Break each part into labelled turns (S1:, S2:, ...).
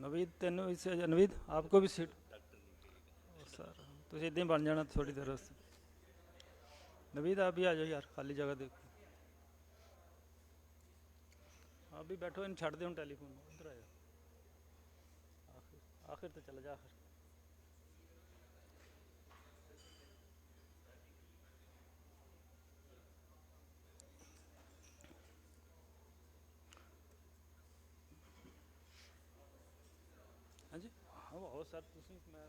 S1: नवीद तेनों इसे नवीद आपको भी सीट सर तो इतने बन जाना थोड़ी देर से नवीद आप भी आ जाओ यार खाली जगह देखो आप भी बैठो इन छड़ दो टेलीफोन इधर आ जाओ आखिर आखिर तो चला जा आखिर हाँ जी हाँ वो सर तुम मैं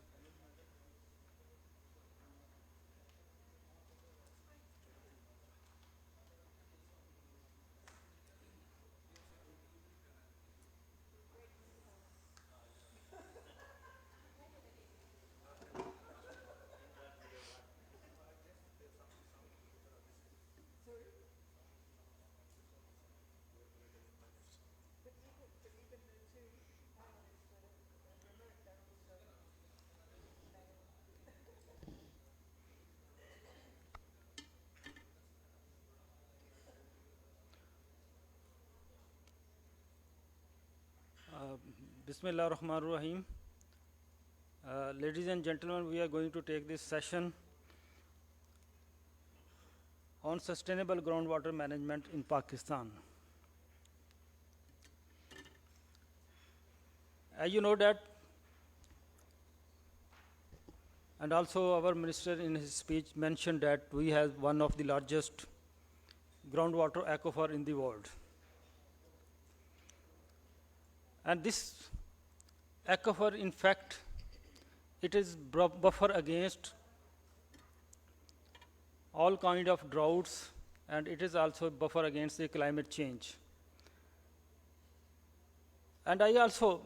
S1: Bismillahirrahmanirrahim. Ladies and gentlemen, we are going to take this session on sustainable groundwater management in Pakistan. As you know that, and also our minister in his speech mentioned that we have one of the largest groundwater aquifer in the world. And this aquifer, in fact, it is buffer against all kind of droughts, and it is also buffer against the climate change. And I also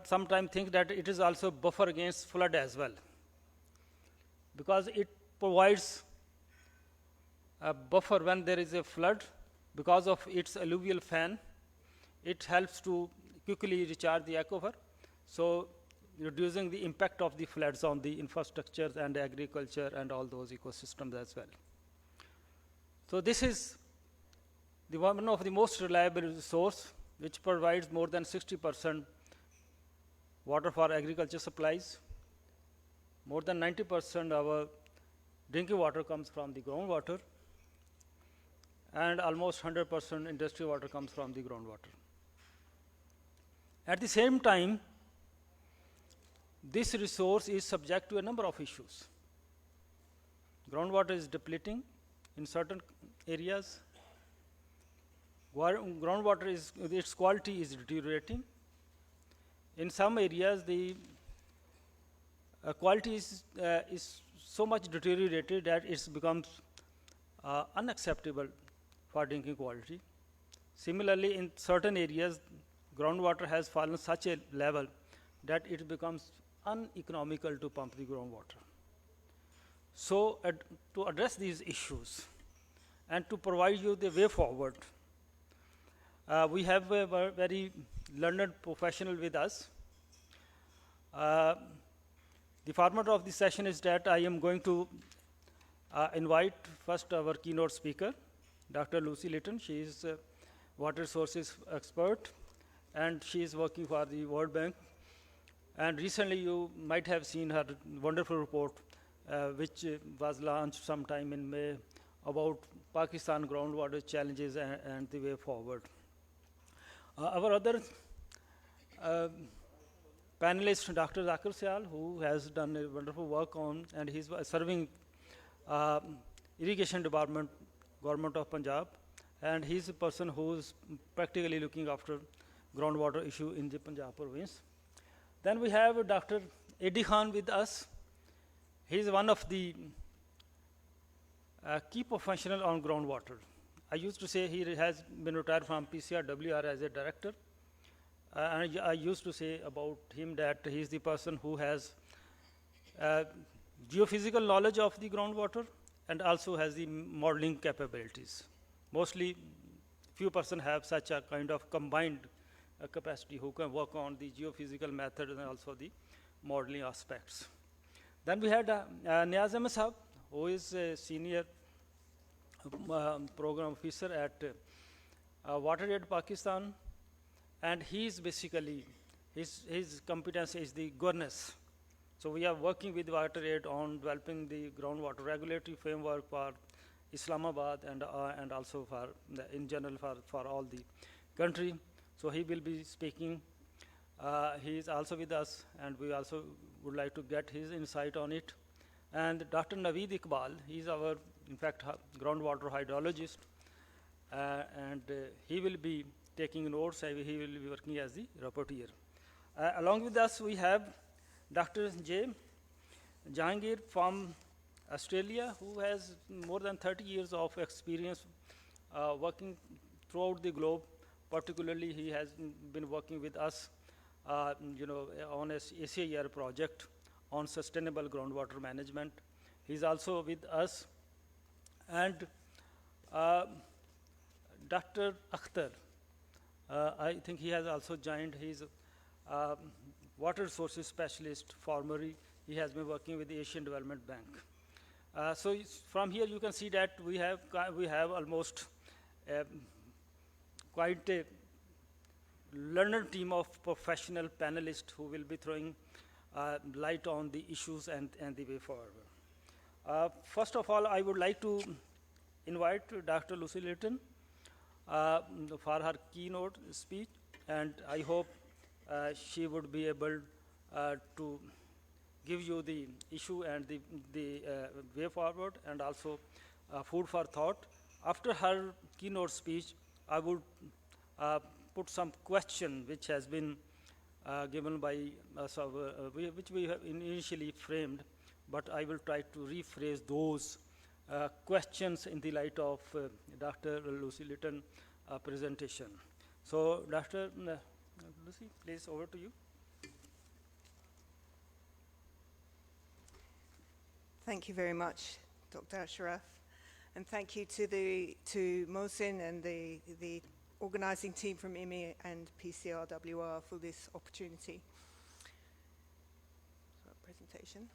S1: sometimes think that it is also buffer against flood as well, because it provides a buffer when there is a flood. Because of its alluvial fan, it helps to quickly recharge the aquifer, so reducing the impact of the floods on the infrastructures and agriculture and all those ecosystems as well. So this is the one of the most reliable resource which provides more than 60% water for agriculture supplies. More than 90% of our drinking water comes from the groundwater, and almost 100% industrial water comes from the groundwater. At the same time, this resource is subject to a number of issues. Groundwater is depleting in certain areas. Groundwater is, its quality is deteriorating. In some areas, the quality is so much deteriorated that it becomes unacceptable for drinking quality. Similarly, in certain areas, groundwater has fallen such a level that it becomes uneconomical to pump the groundwater. So, to address these issues and to provide you the way forward, we have a very learned professional with us. The format of the session is that I am going to invite first our keynote speaker, Dr. Lucy Litton. She is a water resources expert, and she is working for the World Bank. And recently you might have seen her wonderful report, which was launched sometime in May, about Pakistan groundwater challenges and the way forward. Our other panelist, Dr. Zakir Syal, who has done a wonderful work on, and he's serving irrigation department, government of Punjab, and he's a person who's practically looking after groundwater issue in the Punjab province. Then we have Dr. Eddie Khan with us. He's one of the key professional on groundwater. I used to say he has been retired from PCRWR as a director. And I used to say about him that he's the person who has geophysical knowledge of the groundwater and also has the modeling capabilities. Mostly, few persons have such a kind of combined capacity who can work on the geophysical method and also the modeling aspects. Then we had Niaz Ahmed Sahab, who is a senior program officer at WaterAid Pakistan, and he is basically his competence is the governance. So we are working with WaterAid on developing the groundwater regulatory framework for Islamabad and also for in general for all the country. So he will be speaking. He is also with us, and we also would like to get his insight on it. And Dr. Naveed Iqbal, he is our, in fact, groundwater hydrologist, and he will be taking notes, and he will be working as the rapporteur. Along with us, we have Dr. J. Jahangir from Australia, who has more than 30 years of experience working throughout the globe. Particularly, he has been working with us, on a CGIAR project on sustainable groundwater management. He's also with us. And Dr. Akhtar, I think he has also joined. He's water resources specialist formerly. He has been working with the Asian Development Bank. So from here you can see that we have almost quite a learned team of professional panelists who will be throwing light on the issues and the way forward. First of all, I would like to invite Dr. Lucy Litton for her keynote speech, and I hope she would be able to give you the issue and the way forward, and also food for thought. After her keynote speech, I would put some question which has been given by us, which we have initially framed, but I will try to rephrase those questions in the light of Dr. Lucy Litton presentation. So, Dr. Lucy, please, over to you.
S2: Thank you very much, Dr. Ashraf, and thank you to Mohsin and the organizing team from IWMI and PCRWR for this opportunity. So, presentation.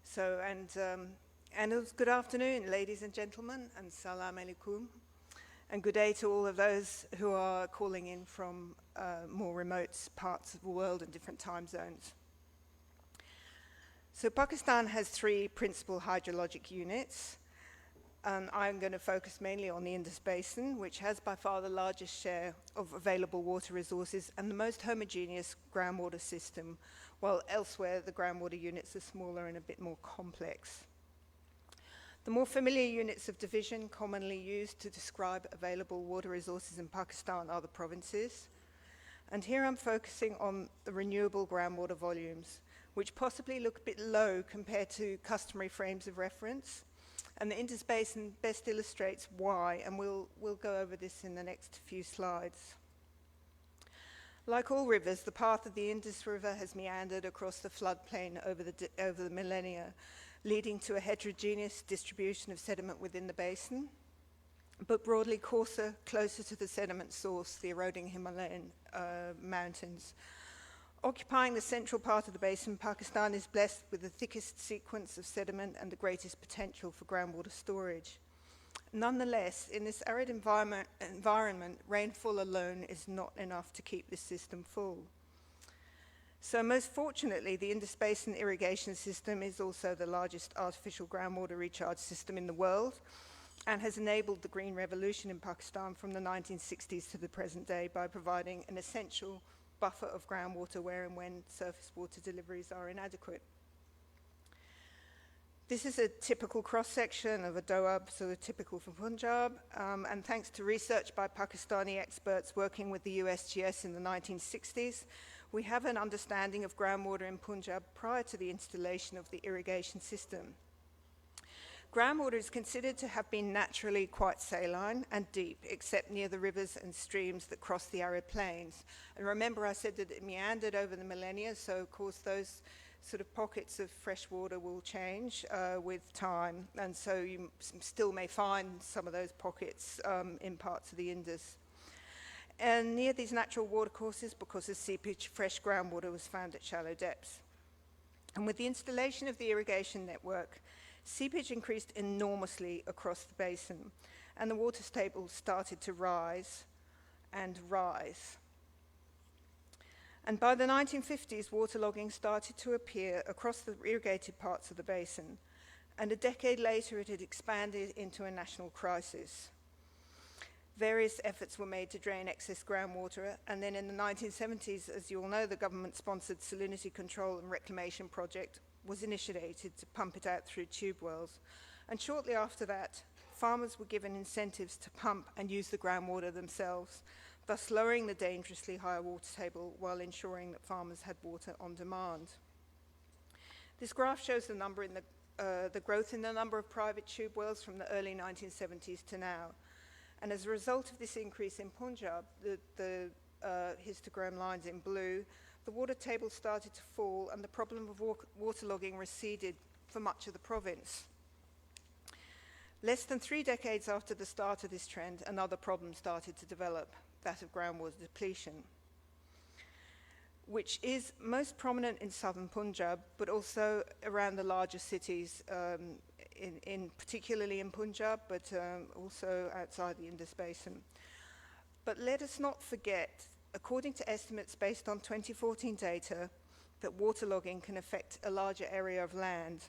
S2: So, and good afternoon, ladies and gentlemen, and salam alaikum, and good day to all of those who are calling in from more remote parts of the world and different time zones. So Pakistan has 3 principal hydrologic units, and I'm going to focus mainly on the Indus Basin, which has by far the largest share of available water resources and the most homogeneous groundwater system, while elsewhere the groundwater units are smaller and a bit more complex. The more familiar units of division commonly used to describe available water resources in Pakistan are the provinces. And here I'm focusing on the renewable groundwater volumes, which possibly look a bit low compared to customary frames of reference. And the Indus Basin best illustrates why, and we'll go over this in the next few slides. Like all rivers, the path of the Indus River has meandered across the floodplain over the millennia, leading to a heterogeneous distribution of sediment within the basin, but broadly coarser, closer to the sediment source, the eroding Himalayan mountains. Occupying the central part of the basin, Pakistan is blessed with the thickest sequence of sediment and the greatest potential for groundwater storage. Nonetheless, in this arid environment, rainfall alone is not enough to keep this system full. So most fortunately, the Indus Basin irrigation system is also the largest artificial groundwater recharge system in the world and has enabled the Green Revolution in Pakistan from the 1960s to the present day by providing an essential buffer of groundwater where and when surface water deliveries are inadequate. This is a typical cross-section of a doab, so typical from Punjab, and thanks to research by Pakistani experts working with the USGS in the 1960s, we have an understanding of groundwater in Punjab prior to the installation of the irrigation system. Groundwater is considered to have been naturally quite saline and deep, except near the rivers and streams that cross the arid plains. And remember, I said that it meandered over the millennia, so of course those sort of pockets of fresh water will change with time, and so you still may find some of those pockets in parts of the Indus. And near these natural watercourses, because of seepage, fresh groundwater was found at shallow depths. And with the installation of the irrigation network, seepage increased enormously across the basin. and the water table started to rise and rise. And by the 1950s, waterlogging started to appear across the irrigated parts of the basin, and a decade later it had expanded into a national crisis. Various efforts were made to drain excess groundwater, and then in the 1970s, as you all know, the government-sponsored salinity control and reclamation project was initiated to pump it out through tube wells. And shortly after that, farmers were given incentives to pump and use the groundwater themselves, thus lowering the dangerously high water table while ensuring that farmers had water on demand. This graph shows the growth in the number of private tube wells from the early 1970s to now. And as a result of this increase in Punjab, the histogram lines in blue, the water table started to fall and the problem of waterlogging receded for much of the province. Less than 3 decades after the start of this trend, another problem started to develop, that of groundwater depletion, which is most prominent in southern Punjab, but also around the larger cities, particularly in Punjab, but also outside the Indus Basin. But let us not forget, according to estimates based on 2014 data, that waterlogging can affect a larger area of land.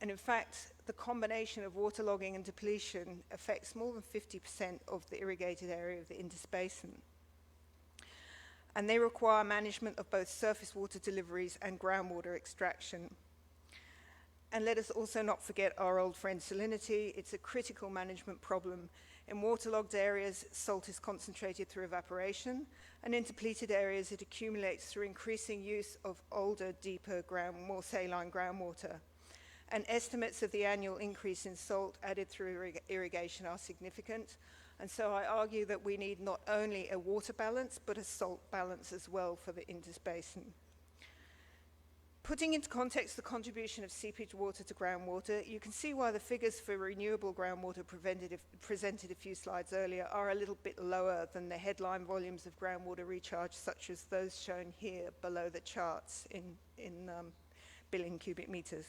S2: And in fact, the combination of waterlogging and depletion affects more than 50% of the irrigated area of the Indus Basin. And they require management of both surface water deliveries and groundwater extraction. And let us also not forget our old friend salinity. It's a critical management problem. In waterlogged areas, salt is concentrated through evaporation, and in depleted areas, it accumulates through increasing use of older, deeper, more saline groundwater. And estimates of the annual increase in salt added through irrigation are significant. And so I argue that we need not only a water balance, but a salt balance as well for the Indus Basin. Putting into context the contribution of seepage water to groundwater, you can see why the figures for renewable groundwater presented a few slides earlier are a little bit lower than the headline volumes of groundwater recharge, such as those shown here below the charts in billion cubic meters.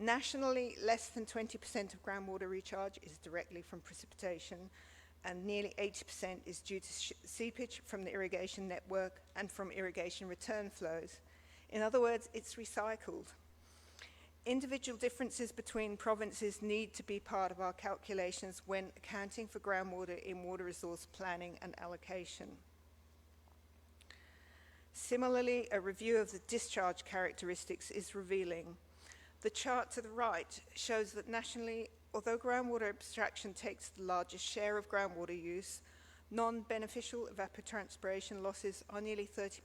S2: Nationally, less than 20% of groundwater recharge is directly from precipitation, and nearly 80% is due to seepage from the irrigation network and from irrigation return flows. In other words, it's recycled. Individual differences between provinces need to be part of our calculations when accounting for groundwater in water resource planning and allocation. Similarly, a review of the discharge characteristics is revealing. The chart to the right shows that nationally, although groundwater abstraction takes the largest share of groundwater use, non-beneficial evapotranspiration losses are nearly 30%.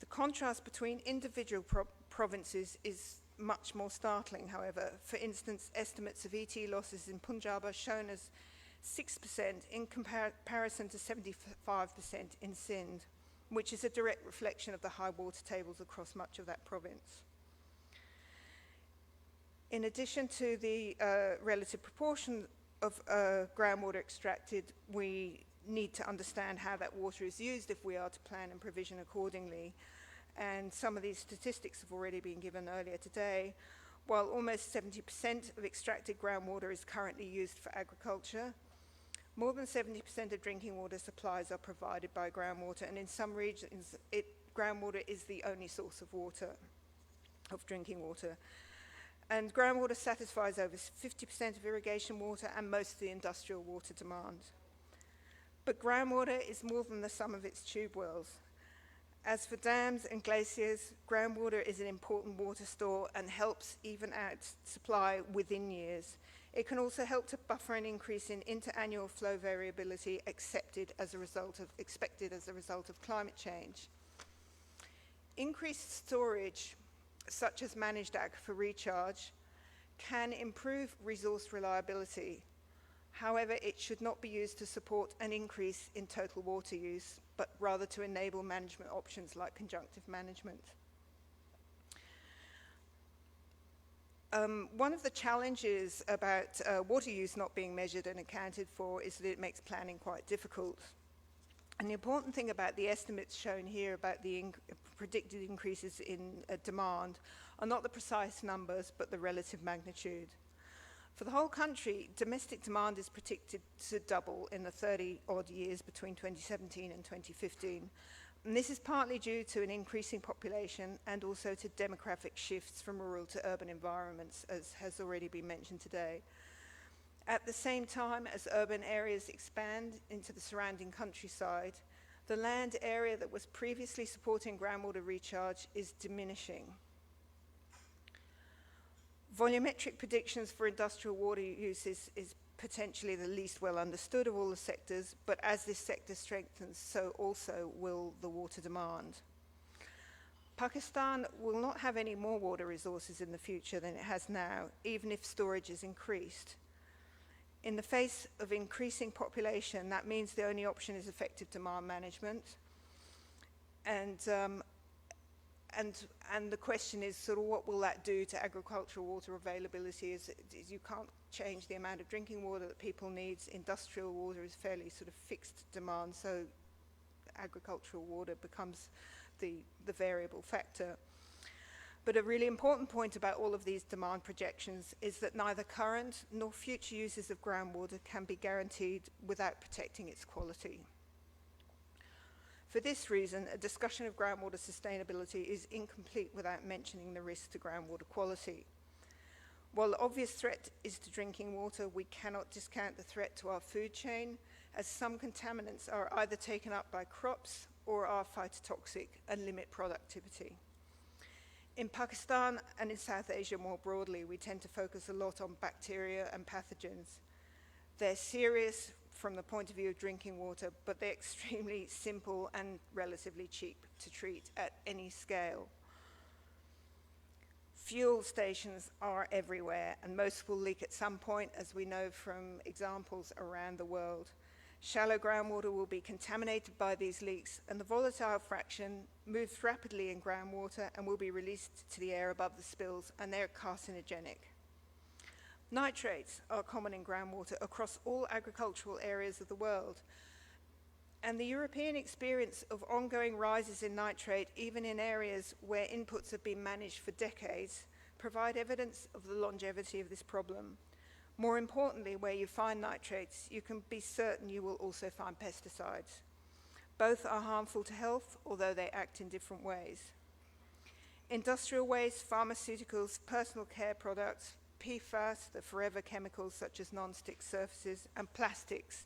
S2: The contrast between individual provinces is much more startling, however. For instance, estimates of ET losses in Punjab are shown as 6% in comparison to 75% in Sindh, which is a direct reflection of the high water tables across much of that province. In addition to the relative proportion of groundwater extracted, we need to understand how that water is used if we are to plan and provision accordingly. And some of these statistics have already been given earlier today. While almost 70% of extracted groundwater is currently used for agriculture, more than 70% of drinking water supplies are provided by groundwater, and in some regions, groundwater is the only source of water, of drinking water. And groundwater satisfies over 50% of irrigation water and most of the industrial water demand. But groundwater is more than the sum of its tube wells. As for dams and glaciers, groundwater is an important water store and helps even out supply within years. It can also help to buffer an increase in interannual flow variability expected as a result of climate change. Increased storage, such as managed aquifer recharge, can improve resource reliability. However, it should not be used to support an increase in total water use, but rather to enable management options like conjunctive management. One of the challenges about water use not being measured and accounted for is that it makes planning quite difficult. And the important thing about the estimates shown here about the predicted increases in demand are not the precise numbers, but the relative magnitude. For the whole country, domestic demand is predicted to double in the 30-odd years between 2017 and 2015. And this is partly due to an increasing population and also to demographic shifts from rural to urban environments, as has already been mentioned today. At the same time as urban areas expand into the surrounding countryside, the land area that was previously supporting groundwater recharge is diminishing. Volumetric predictions for industrial water use is potentially the least well understood of all the sectors, but as this sector strengthens, so also will the water demand. Pakistan will not have any more water resources in the future than it has now, even if storage is increased. In the face of increasing population, that means the only option is effective demand management. And the question is sort of what will that do to agricultural water availability? Is you can't change the amount of drinking water that people need. Industrial water is fairly sort of fixed demand, so agricultural water becomes the variable factor. But a really important point about all of these demand projections is that neither current nor future uses of groundwater can be guaranteed without protecting its quality. For this reason, a discussion of groundwater sustainability is incomplete without mentioning the risk to groundwater quality. While the obvious threat is to drinking water, we cannot discount the threat to our food chain, as some contaminants are either taken up by crops or are phytotoxic and limit productivity. In Pakistan and in South Asia more broadly, we tend to focus a lot on bacteria and pathogens. They're serious from the point of view of drinking water, but they're extremely simple and relatively cheap to treat at any scale. Fuel stations are everywhere, and most will leak at some point, as we know from examples around the world. Shallow groundwater will be contaminated by these leaks, and the volatile fraction moves rapidly in groundwater and will be released to the air above the spills, and they're carcinogenic. Nitrates are common in groundwater across all agricultural areas of the world, and the European experience of ongoing rises in nitrate, even in areas where inputs have been managed for decades, provide evidence of the longevity of this problem. More importantly, where you find nitrates, you can be certain you will also find pesticides. Both are harmful to health, although they act in different ways. Industrial waste, pharmaceuticals, personal care products, PFAS, the forever chemicals such as non-stick surfaces, and plastics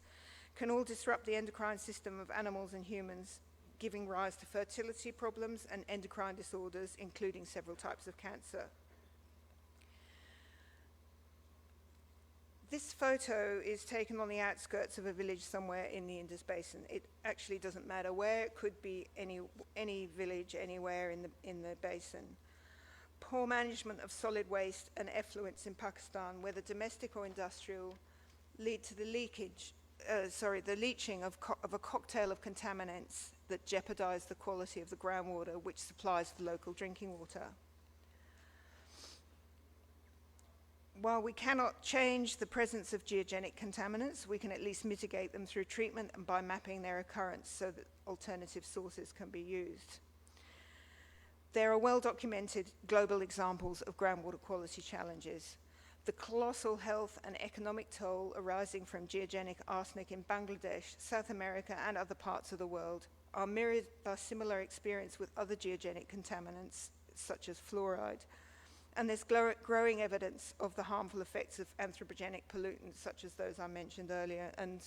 S2: can all disrupt the endocrine system of animals and humans, giving rise to fertility problems and endocrine disorders, including several types of cancer. This photo is taken on the outskirts of a village somewhere in the Indus Basin. It actually doesn't matter where, it could be any village anywhere in the basin. Poor management of solid waste and effluents in Pakistan, whether domestic or industrial, lead to the leaching of a cocktail of contaminants that jeopardize the quality of the groundwater which supplies the local drinking water. While we cannot change the presence of geogenic contaminants, we can at least mitigate them through treatment and by mapping their occurrence so that alternative sources can be used. There are well-documented global examples of groundwater quality challenges. The colossal health and economic toll arising from geogenic arsenic in Bangladesh, South America, and other parts of the world are mirrored by similar experience with other geogenic contaminants, such as fluoride. And there's growing evidence of the harmful effects of anthropogenic pollutants, such as those I mentioned earlier. And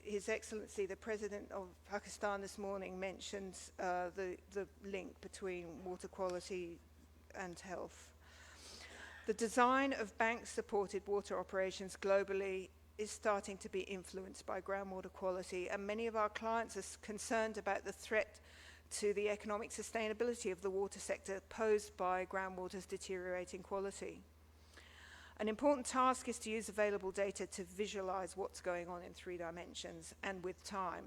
S2: His Excellency, the President of Pakistan this morning mentioned the link between water quality and health. The design of bank-supported water operations globally is starting to be influenced by groundwater quality, and many of our clients are concerned about the threat to the economic sustainability of the water sector posed by groundwater's deteriorating quality. An important task is to use available data to visualize what's going on in 3 dimensions and with time.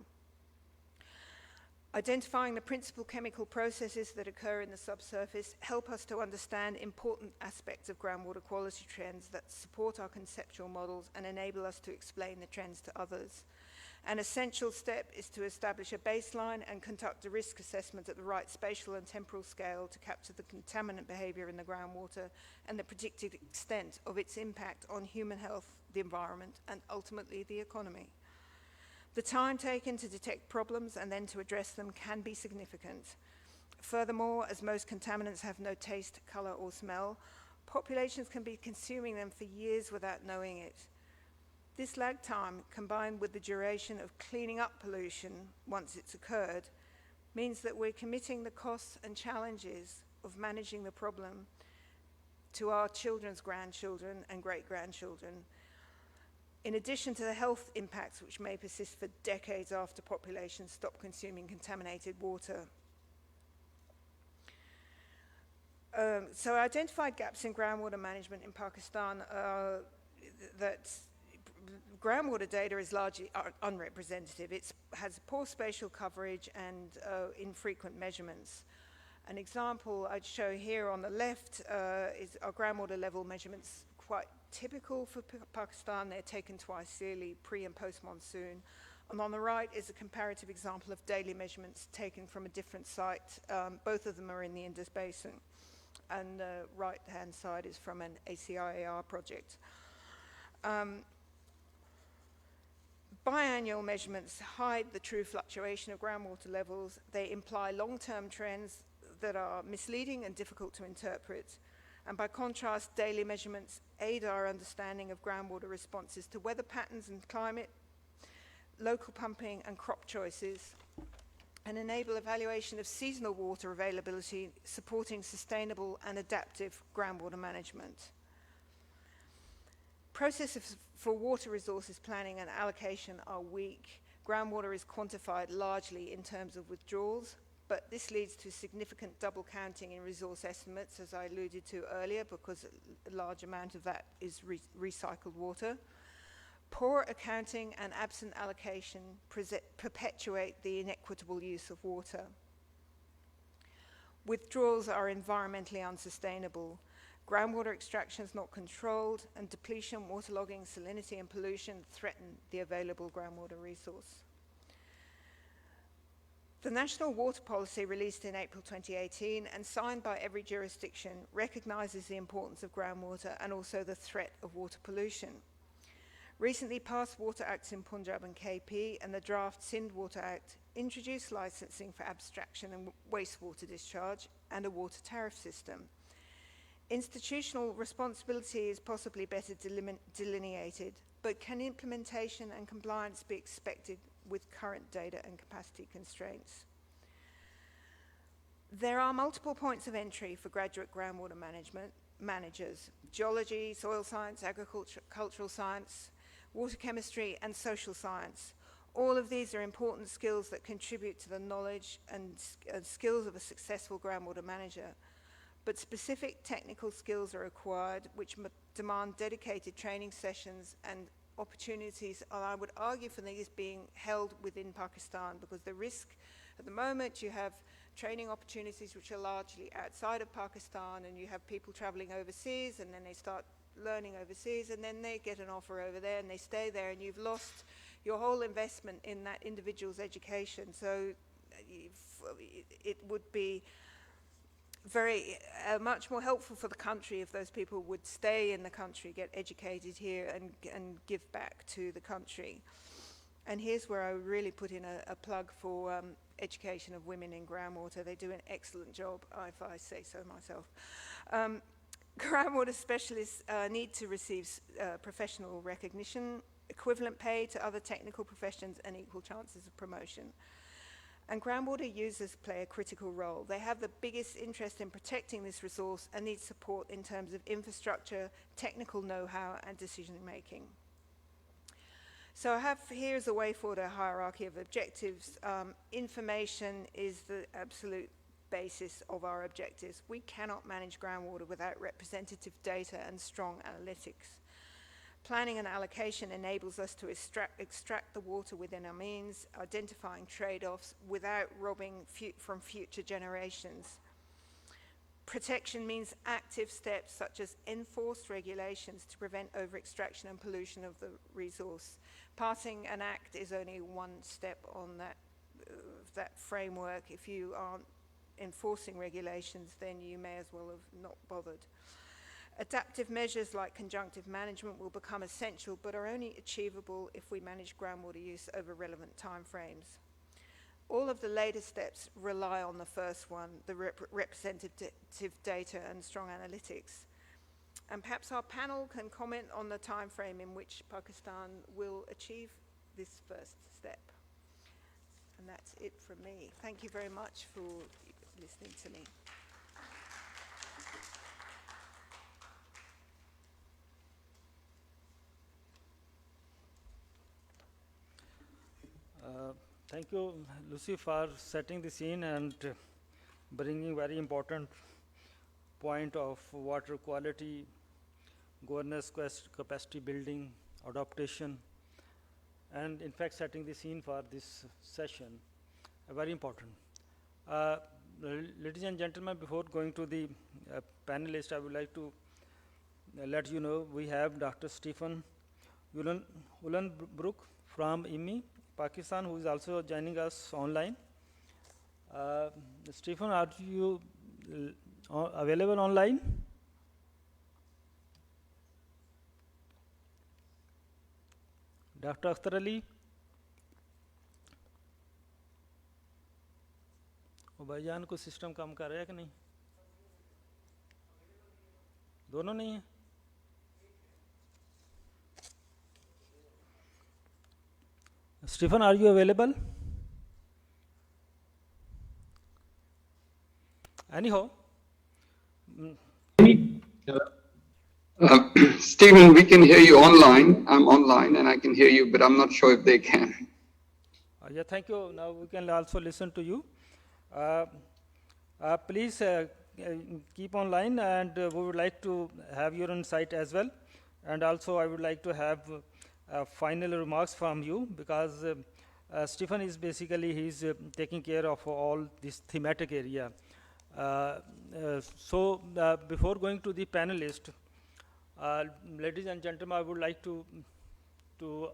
S2: Identifying the principal chemical processes that occur in the subsurface help us to understand important aspects of groundwater quality trends that support our conceptual models and enable us to explain the trends to others. An essential step is to establish a baseline and conduct a risk assessment at the right spatial and temporal scale to capture the contaminant behavior in the groundwater and the predicted extent of its impact on human health, the environment, and ultimately the economy. The time taken to detect problems and then to address them can be significant. Furthermore, as most contaminants have no taste, color, or smell, populations can be consuming them for years without knowing it. This lag time, combined with the duration of cleaning up pollution once it's occurred, means that we're committing the costs and challenges of managing the problem to our children's grandchildren and great-grandchildren, in addition to the health impacts which may persist for decades after populations stop consuming contaminated water. So identified gaps in groundwater management in Pakistan are that groundwater data is largely unrepresentative. It has poor spatial coverage and infrequent measurements. An example I'd show here on the left is our groundwater level measurements, quite typical for Pakistan. They're taken twice yearly, pre and post monsoon. And on the right is a comparative example of daily measurements taken from a different site. Both of them are in the Indus Basin. And the right-hand side is from an CGIAR project. Biannual measurements hide the true fluctuation of groundwater levels. They imply long-term trends that are misleading and difficult to interpret. And by contrast, daily measurements aid our understanding of groundwater responses to weather patterns and climate, local pumping and crop choices, and enable evaluation of seasonal water availability, supporting sustainable and adaptive groundwater management. Processes for water resources planning and allocation are weak. Groundwater is quantified largely in terms of withdrawals, but this leads to significant double counting in resource estimates, as I alluded to earlier, because a large amount of that is recycled water. Poor accounting and absent allocation perpetuate the inequitable use of water. Withdrawals are environmentally unsustainable. Groundwater extraction is not controlled, and depletion, waterlogging, salinity, and pollution threaten the available groundwater resource. The National Water Policy, released in April 2018 and signed by every jurisdiction, recognizes the importance of groundwater and also the threat of water pollution. Recently passed water acts in Punjab and KP and the draft Sindh Water Act introduced licensing for abstraction and wastewater discharge and a water tariff system. Institutional responsibility is possibly better delineated, but can implementation and compliance be expected with current data and capacity constraints? There are multiple points of entry for graduate groundwater management managers: geology, soil science, agricultural science, water chemistry, and social science. All of these are important skills that contribute to the knowledge and skills of a successful groundwater manager. But specific technical skills are required, which demand dedicated training sessions and opportunities, and I would argue for these being held within Pakistan, because the risk at the moment, you have training opportunities which are largely outside of Pakistan, and you have people traveling overseas, and then they start learning overseas, and then they get an offer over there, and they stay there, and you've lost your whole investment in that individual's education. So it would be very much more helpful for the country if those people would stay in the country, get educated here, and give back to the country. And here's where I really put in a plug for education of women in groundwater. They do an excellent job, if I say so myself. Groundwater specialists need to receive professional recognition, equivalent pay to other technical professions, and equal chances of promotion. And groundwater users play a critical role. They have the biggest interest in protecting this resource and need support in terms of infrastructure, technical know-how, and decision-making. So I have here's a way forward, a hierarchy of objectives. Information is the absolute basis of our objectives. We cannot manage groundwater without representative data and strong analytics. Planning and allocation enables us to extract the water within our means, identifying trade-offs without robbing from future generations. Protection means active steps such as enforced regulations to prevent over-extraction and pollution of the resource. Passing an act is only one step on that framework. If you aren't enforcing regulations, then you may as well have not bothered. Adaptive measures like conjunctive management will become essential, but are only achievable if we manage groundwater use over relevant timeframes. All of the later steps rely on the first one, the representative data and strong analytics. And perhaps our panel can comment on the time frame in which Pakistan will achieve this first step. And that's it from me. Thank you very much for listening to me.
S1: Thank you, Lucy, for setting the scene and bringing very important point of water quality, governance, capacity building, adaptation, and in fact setting the scene for this session, very important. Ladies and gentlemen, before going to the panelists, I would like to let you know we have Dr. Stephen Ullenbrook from IWMI, Pakistan, who is also joining us online. Stephen, are you available online? Dr. Akhtar Ali? भाईजान को system काम कर रहा है कि नहीं? दोनों नहीं है? Stephen, are you available? Anyhow.
S3: Stephen, we can hear you online. I'm online and I can hear you, but I'm not sure if they can.
S1: Yeah, thank you. Now we can also listen to you. Please keep online, and we would like to have your insight as well. And also I would like to have final remarks from you, because Stephen is basically, he's taking care of all this thematic area. So before going to the panelist, ladies and gentlemen, I would like to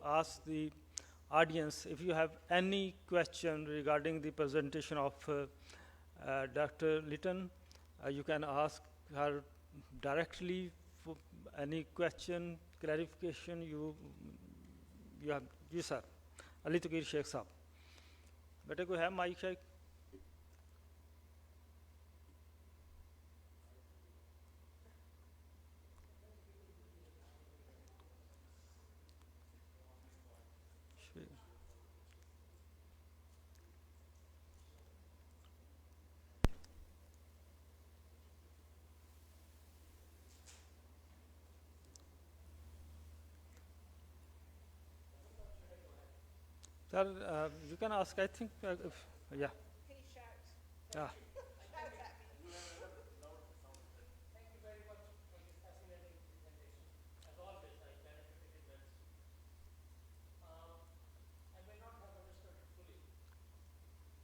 S1: ask the audience if you have any question regarding the presentation of Dr. Litton. You can ask her directly for any question, clarification you have. जी sir, Ali Taqir Sheikh साहब, बेटे कोई है mic Sheikh? Sir, you can ask, I think, yeah.
S2: Can you shout?
S1: Yeah.
S4: Thank you very much for this fascinating presentation. As always, I benefited immensely. I may not have understood it fully,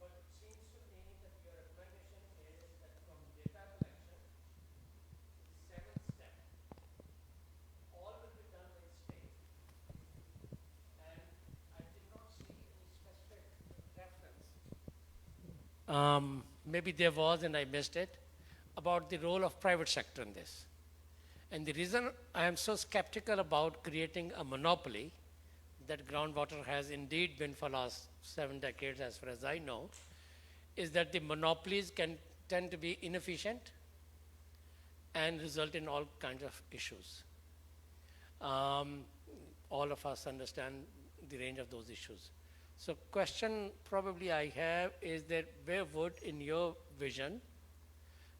S4: but it seems to me that your recommendation is that from data collection, the seventh step, all will be done by the state. And I did not see any specific reference. Maybe there was and I missed it, about the role of private sector in this. And the reason I am so skeptical about creating a monopoly that groundwater has indeed been for last 7 decades, as far as I know, is that the monopolies can tend to be inefficient and result in all kinds of issues. All of us understand the range of those issues. So question probably I have is that where would, in your vision,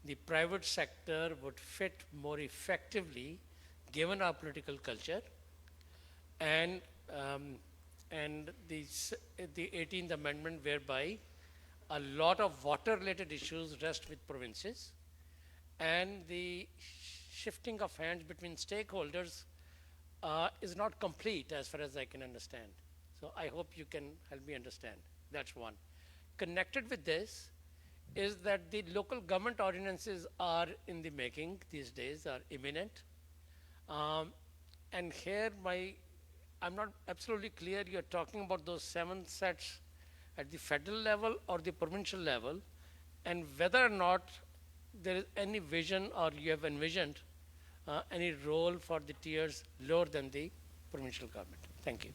S4: the private sector would fit more effectively given our political culture, and the 18th Amendment, whereby a lot of water related issues rest with provinces, and the shifting of hands between stakeholders is not complete as far as I can understand. So I hope you can help me understand. That's one. Connected with this is that the local government ordinances are in the making these days, are imminent. And here I'm not absolutely clear, you're talking about those 7 sets at the federal level or the provincial level, and whether or not there is any vision or you have envisioned any role for the tiers lower than the provincial government. Thank you.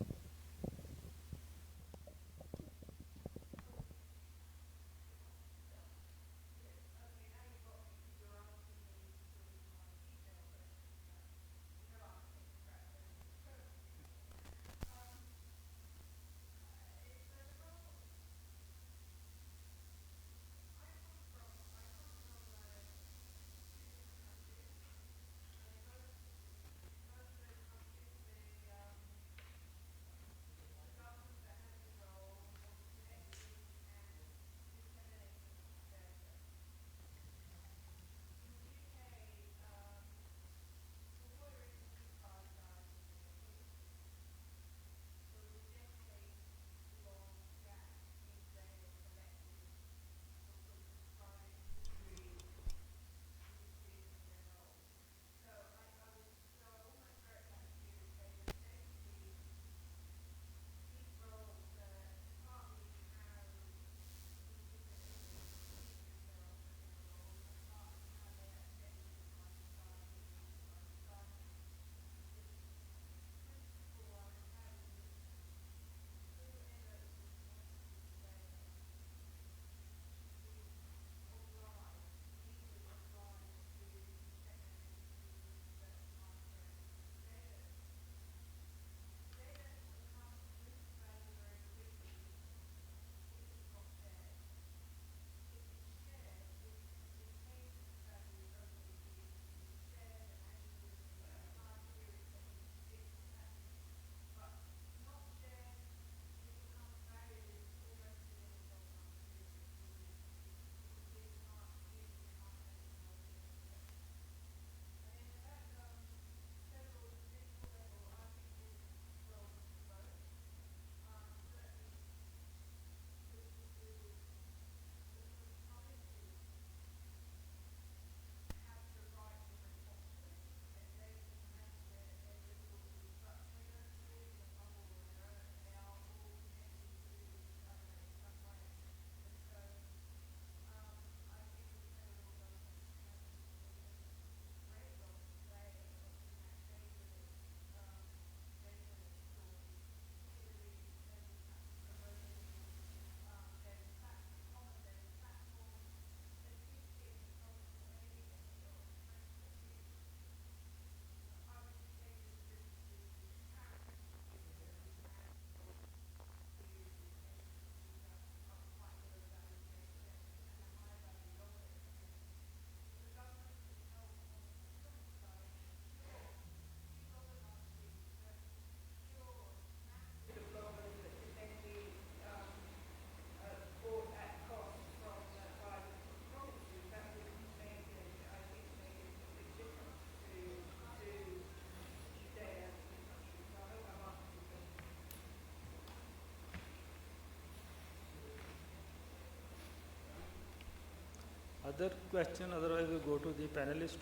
S1: Other question, otherwise we go to the panelist.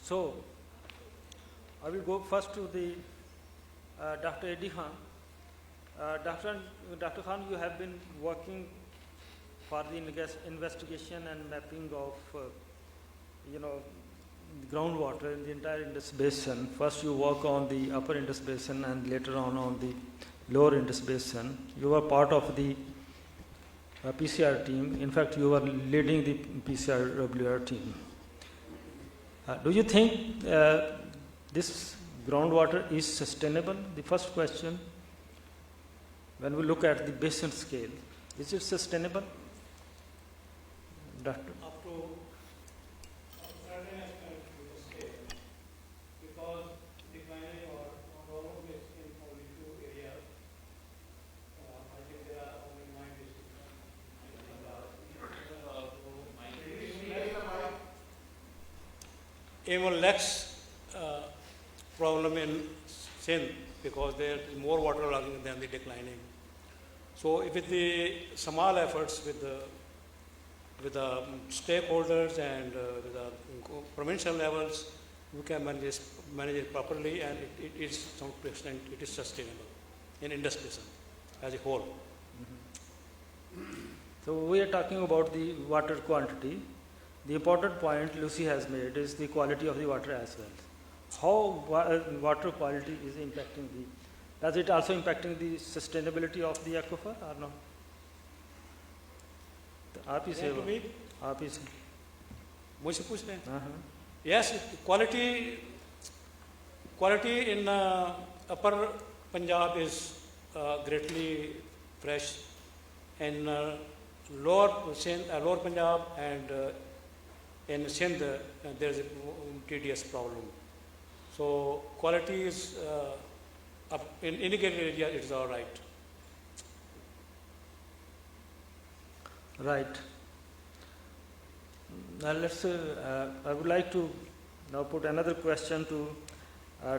S1: So, I will go first to the Dr. Eddie Khan. Dr. Khan, you have been working for the investigation and mapping of, groundwater in the entire Indus Basin. First you work on the upper Indus Basin and later on the lower Indus Basin. You were part of the PCR team. In fact, you were leading the PCRWR team. Do you think this groundwater is sustainable? The first question, when we look at the basin scale, is it sustainable? Doctor?
S5: Up to a certain extent to the scale, because declining or overall is in only 2 areas. I think there are only 9 districts. Even less problem in Sindh, because there is more water logging than the declining. So with the small efforts with the with the stakeholders and with the provincial levels, we can manage it properly, and it is, to some extent, it is sustainable in Indus Basin as a whole.
S1: So we are talking about the water quantity. The important point Lucy has made is the quality of the water as well. How water quality is impacting does it also impacting the sustainability of the aquifer or no? आप ही से आप ही से
S5: मुझसे पूछ रहे हैं? Yes, quality in upper Punjab is greatly fresh. In lower Punjab and in Sindh, there is a tedious problem. So quality is up in indicated area, it is all right.
S1: Right. Now let's. I would like to now put another question to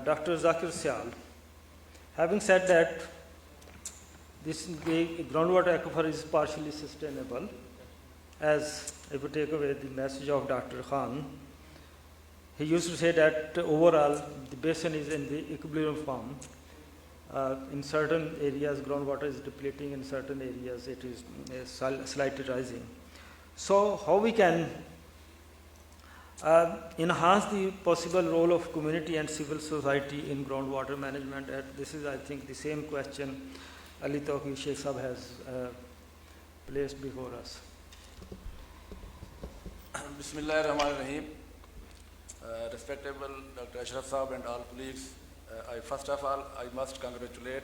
S1: Dr. Zakir Syal. Having said that, the groundwater aquifer is partially sustainable, as if we take away the message of Dr. Khan, he used to say that overall the basin is in the equilibrium form. In certain areas groundwater is depleting, in certain areas it is slightly rising. So how we can enhance the possible role of community and civil society in groundwater management? This is, I think, the same question Ali Tawfiq Sheikh Sahab has placed before us.
S6: Bismillahirrahmanirrahim. Respectable Dr. Ashraf Sahab and all colleagues, first of all, I must congratulate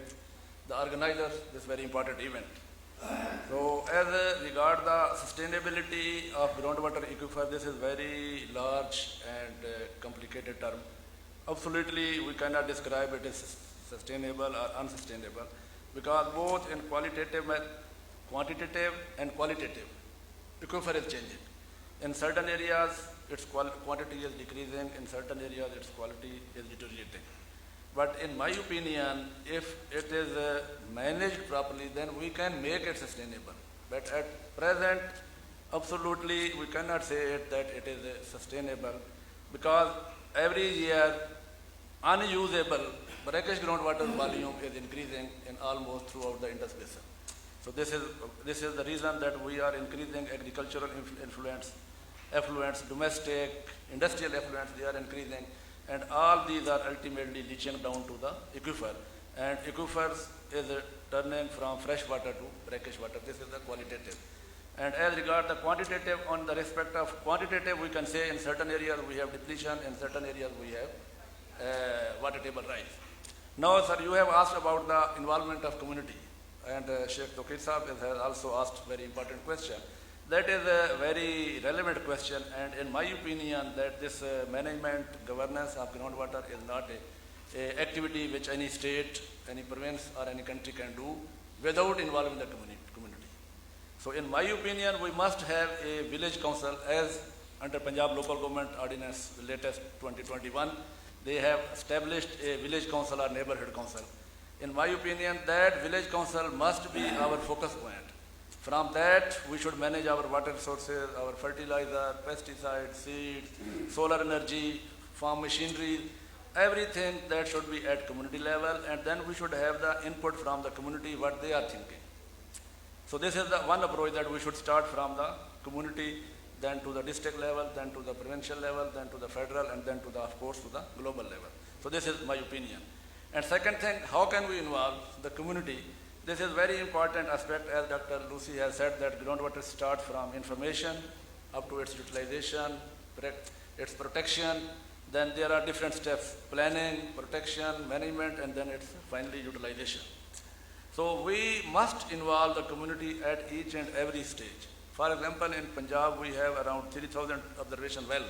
S6: the organizers of this very important event. So, as regard the sustainability of groundwater aquifer, this is very large and complicated term. Absolutely, we cannot describe it as sustainable or unsustainable, because both in quantitative and qualitative, aquifer is changing. In certain areas, its quantity is decreasing, in certain areas, its quality is deteriorating. But in my opinion, if it is managed properly, then we can make it sustainable. But at present, absolutely, we cannot say that it is sustainable, because every year, unusable brackish groundwater volume is increasing in almost throughout the Indus Basin. So this is the reason that we are increasing agricultural effluents, domestic, industrial effluents, they are increasing, and all these are ultimately leaching down to the aquifer. And aquifers is turning from fresh water to brackish water. This is the qualitative. And as regard the quantitative, on the respect of quantitative, we can say in certain areas we have depletion, in certain areas we have water table rise. Now, sir, you have asked about the involvement of community, and Sheikh Tawqir Sahab has also asked very important question. That is a very relevant question, and in my opinion, that this management, governance of groundwater is not a activity which any state, any province or any country can do without involving the community. So in my opinion, we must have a village council, as under Punjab Local Government Ordinance, the latest 2021, they have established a village council or neighborhood council. In my opinion, that village council must be our focus point. From that, we should manage our water resources, our fertilizer, pesticides, seeds, solar energy, farm machinery, everything that should be at community level, and then we should have the input from the community, what they are thinking. So this is the one approach, that we should start from the community, then to the district level, then to the provincial level, then to the federal, and then to the, of course, to the global level. So this is my opinion. And second thing, how can we involve the community? This is very important aspect, as Dr. Lucy has said, that groundwater starts from information up to its utilization, its protection. Then there are different steps: planning, protection, management, and then it's finally utilization. So we must involve the community at each and every stage. For example, in Punjab, we have around 3,000 observation wells,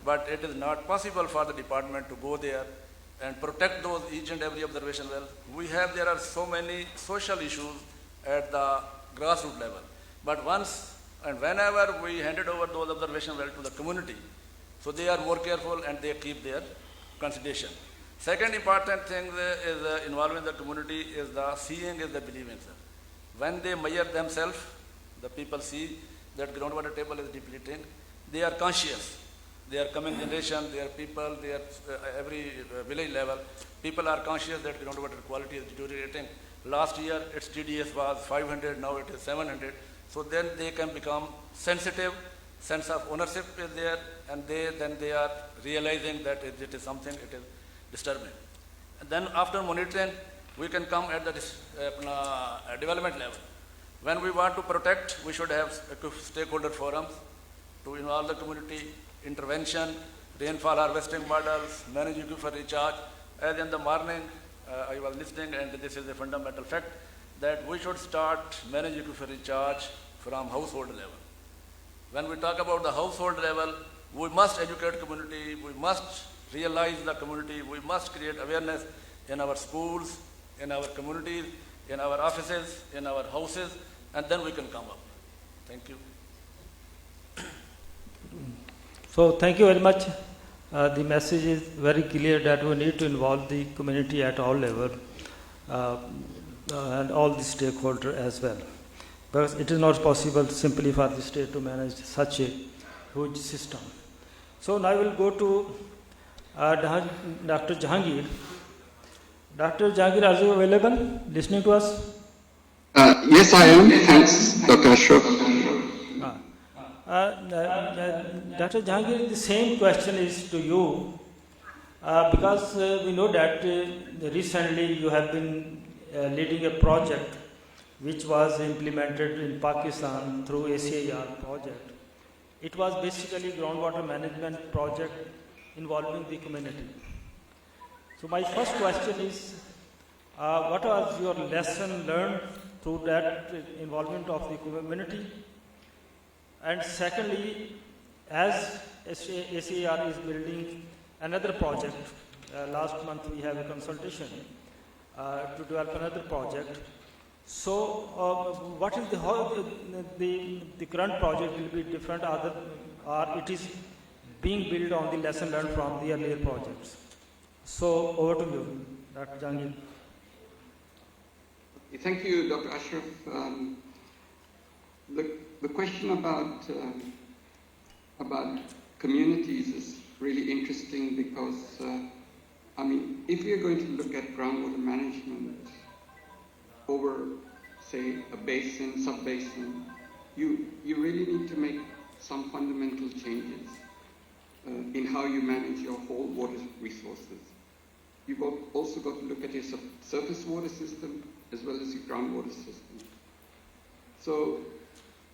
S6: but it is not possible for the department to go there and protect those each and every observation well. There are so many social issues at the grassroots level. But once and whenever we handed over those observation wells to the community, so they are more careful and they keep their consideration. Second important thing is involving the community is the seeing is the believing. When they measure themselves, the people see that groundwater table is depleting, they are conscious. They are coming generation, they are people, they are every village level. People are conscious that groundwater quality is deteriorating. Last year, its TDS was 500, now it is 700. So then they can become sensitive, sense of ownership is there, and then they are realizing that it is something, it is disturbing. And then after monitoring, we can come at the development level. When we want to protect, we should have stakeholder forums to involve the community, intervention, rainfall harvesting models, manage aquifer recharge. As in the morning, I was listening, and this is a fundamental fact, that we should start manage aquifer recharge from household level. When we talk about the household level, we must educate community, we must realize the community, we must create awareness in our schools, in our communities, in our offices, in our houses, and then we can come up. Thank you.
S1: So thank you very much. The message is very clear that we need to involve the community at all levels and all the stakeholders as well. Because it is not possible simply for the state to manage such a huge system. So now I will go to Dr. Jahangir. Dr. Jahangir, are you available, listening to us?
S3: Yes, I am. Thanks, Dr. Ashraf.
S1: Dr. Jahangir, the same question is to you because we know that recently you have been leading a project which was implemented in Pakistan through CGIAR project. It was basically groundwater management project involving the community. So my first question is, what was your lesson learned through that involvement of the community? And secondly, as CGIAR is building another project, last month we have a consultation to develop another project. So, what is the current project will be different, or it is being built on the lesson learned from the earlier projects? So, over to you, Dr. Jahangir.
S3: Thank you, Dr. Ashraf. The question about communities is really interesting because, I mean, if you're going to look at groundwater management over, say, a basin, sub-basin, you really need to make some fundamental changes in how you manage your whole water resources. You've also got to look at your surface water system as well as your groundwater system. So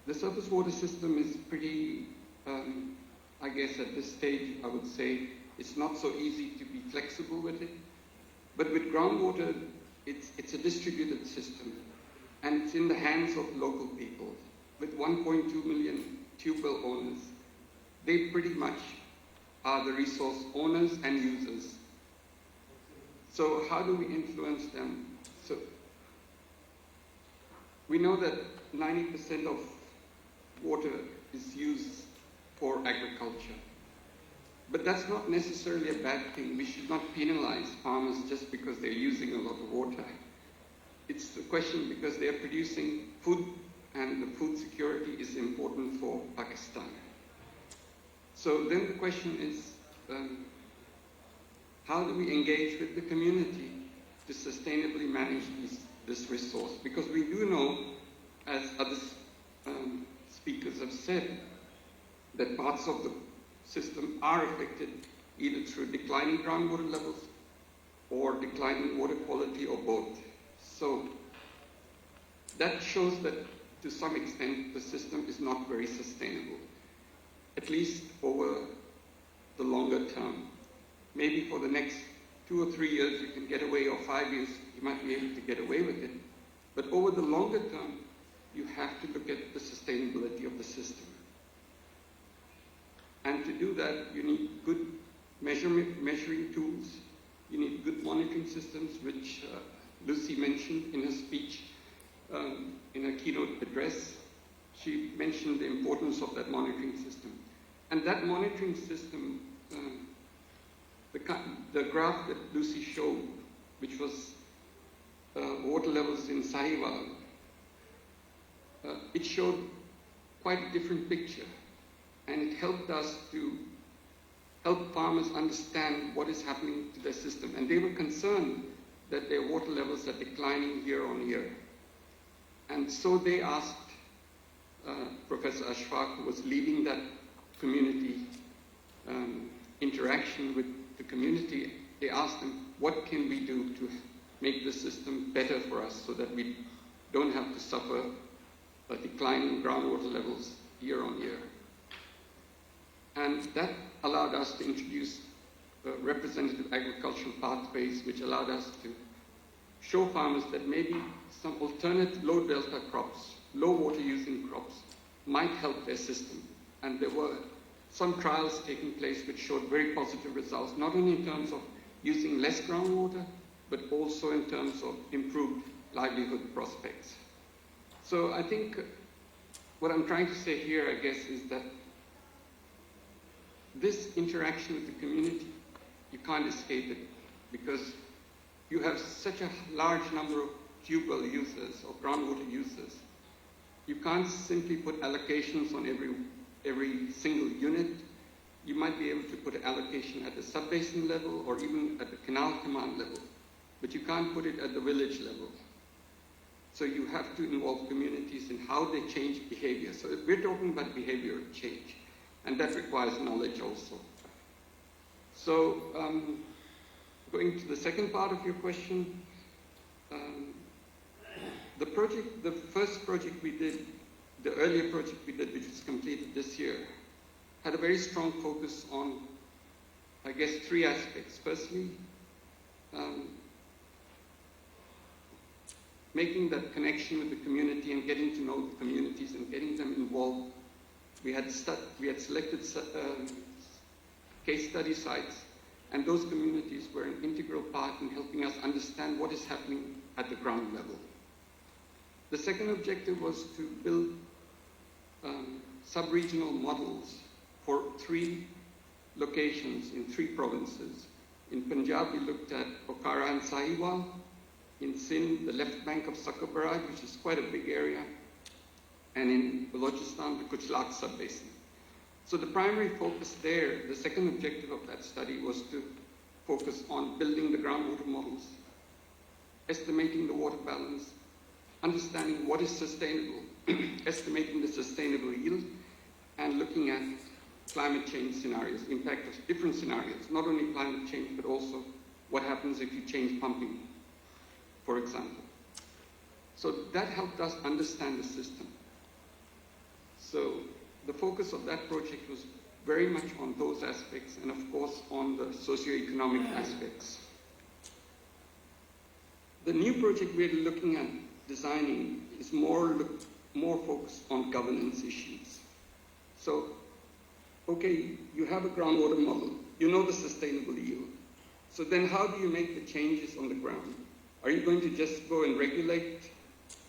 S3: the surface water system is pretty, I guess at this stage, I would say, it's not so easy to be flexible with it. But with groundwater, it's a distributed system, and it's in the hands of local people. With 1.2 million tube well owners, they pretty much are the resource owners and users. So how do we influence them? So we know that 90% of water is used for agriculture. But that's not necessarily a bad thing. We should not penalize farmers just because they're using a lot of water. It's a question because they're producing food, and the food security is important for Pakistan. So then the question is, how do we engage with the community to sustainably manage this resource? Because we do know, as other speakers have said, that parts of the system are affected either through declining groundwater levels or declining water quality or both. So that shows that to some extent the system is not very sustainable, at least over the longer term. Maybe for the next 2 or 3 years you can get away, or 5 years you might be able to get away with it. But over the longer term, you have to look at the sustainability of the system. And to do that, you need good measuring tools. You need good monitoring systems, which Lucy mentioned in her speech, in her keynote address. She mentioned the importance of that monitoring system. And that monitoring system, the graph that Lucy showed, which was water levels in Sahiwal, it showed quite a different picture. And it helped us to help farmers understand what is happening to their system. And they were concerned that their water levels are declining year on year. And so they asked Professor Ashfaq, who was leading that community interaction with the community, they asked him, what can we do to make the system better for us so that we don't have to suffer a decline in groundwater levels year on year? And that allowed us to introduce representative agricultural pathways, which allowed us to show farmers that maybe some alternate low delta crops, low water using crops, might help their system. And there were some trials taking place which showed very positive results, not only in terms of using less groundwater, but also in terms of improved livelihood prospects. So I think what I'm trying to say here, I guess, is that this interaction with the community, you can't escape it, because you have such a large number of tube well users or groundwater users. You can't simply put allocations on every single unit. You might be able to put an allocation at the sub-basin level or even at the canal command level, but you can't put it at the village level. So you have to involve communities in how they change behavior. So we're talking about behavioral change, and that requires knowledge also. So going to the second part of your question, the first project we did, the earlier project we did, which was completed this year, had a very strong focus on, I guess, three aspects. Firstly, making that connection with the community and getting to know the communities and getting them involved. We had selected case study sites, and those communities were an integral part in helping us understand what is happening at the ground level. The second objective was to build sub-regional models for 3 locations in 3 provinces. In Punjab, we looked at Pokhara and Sahiwal. In Sindh, the left bank of Sakha Barrage, which is quite a big area. And in Balochistan, the Kuchlak sub-basin. So the primary focus there, the second objective of that study, was to focus on building the groundwater models, estimating the water balance, understanding what is sustainable, estimating the sustainable yield, and looking at climate change scenarios, impact of different scenarios, not only climate change, but also what happens if you change pumping, for example. So that helped us understand the system. So the focus of that project was very much on those aspects, and of course on the socioeconomic aspects. The new project we're looking at designing is more focused on governance issues. So, okay, you have a groundwater model, you know the sustainable yield. So then how do you make the changes on the ground? Are you going to just go and regulate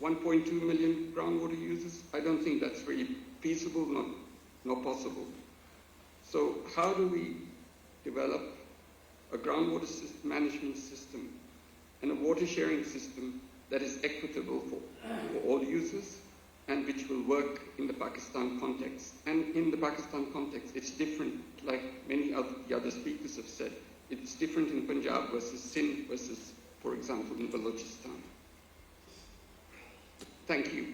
S3: 1.2 million groundwater users? I don't think that's really feasible, not possible. So how do we develop a groundwater management system and a water sharing system that is equitable for all users and which will work in the Pakistan context? And in the Pakistan context, it's different, like many of the other speakers have said. It's different in Punjab versus Sindh versus, for example, in Balochistan. Thank you.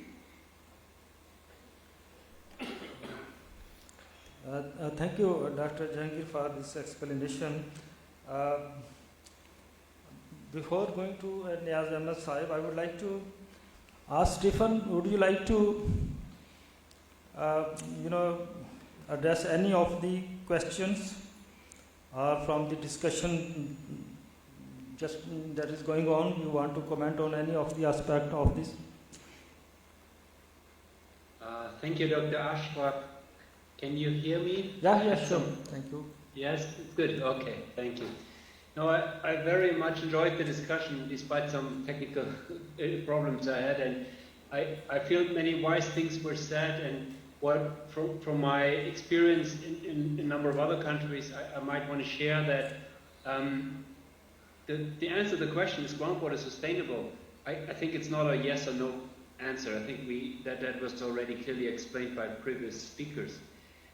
S1: Thank you, Dr. Jahangir, for this explanation. Before going to Niaz Ahmed Sahib, I would like to ask Stephen, would you like to address any of the questions from the discussion just that is going on? You want to comment on any of the aspect of this?
S7: Thank you, Dr. Ashfaq. Can you hear me?
S1: Yeah, sure. Thank you.
S7: Yes, it's good. Okay, thank you. No, I very much enjoyed the discussion despite some technical problems I had, and I feel many wise things were said, and what from my experience in a number of other countries, I might want to share that the answer to the question, is groundwater sustainable? I think it's not a yes or no answer. I think that was already clearly explained by previous speakers.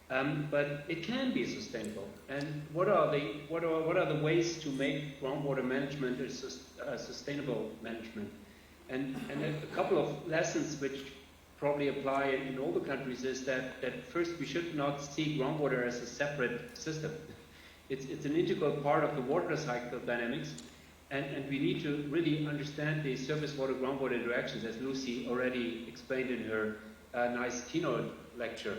S7: But it can be sustainable. And what are the ways to make groundwater management a sustainable management? And a couple of lessons which probably apply in all the countries is that first we should not see groundwater as a separate system. It's an integral part of the water cycle dynamics, and we need to really understand the surface water groundwater interactions, as Lucy already explained in her nice keynote lecture.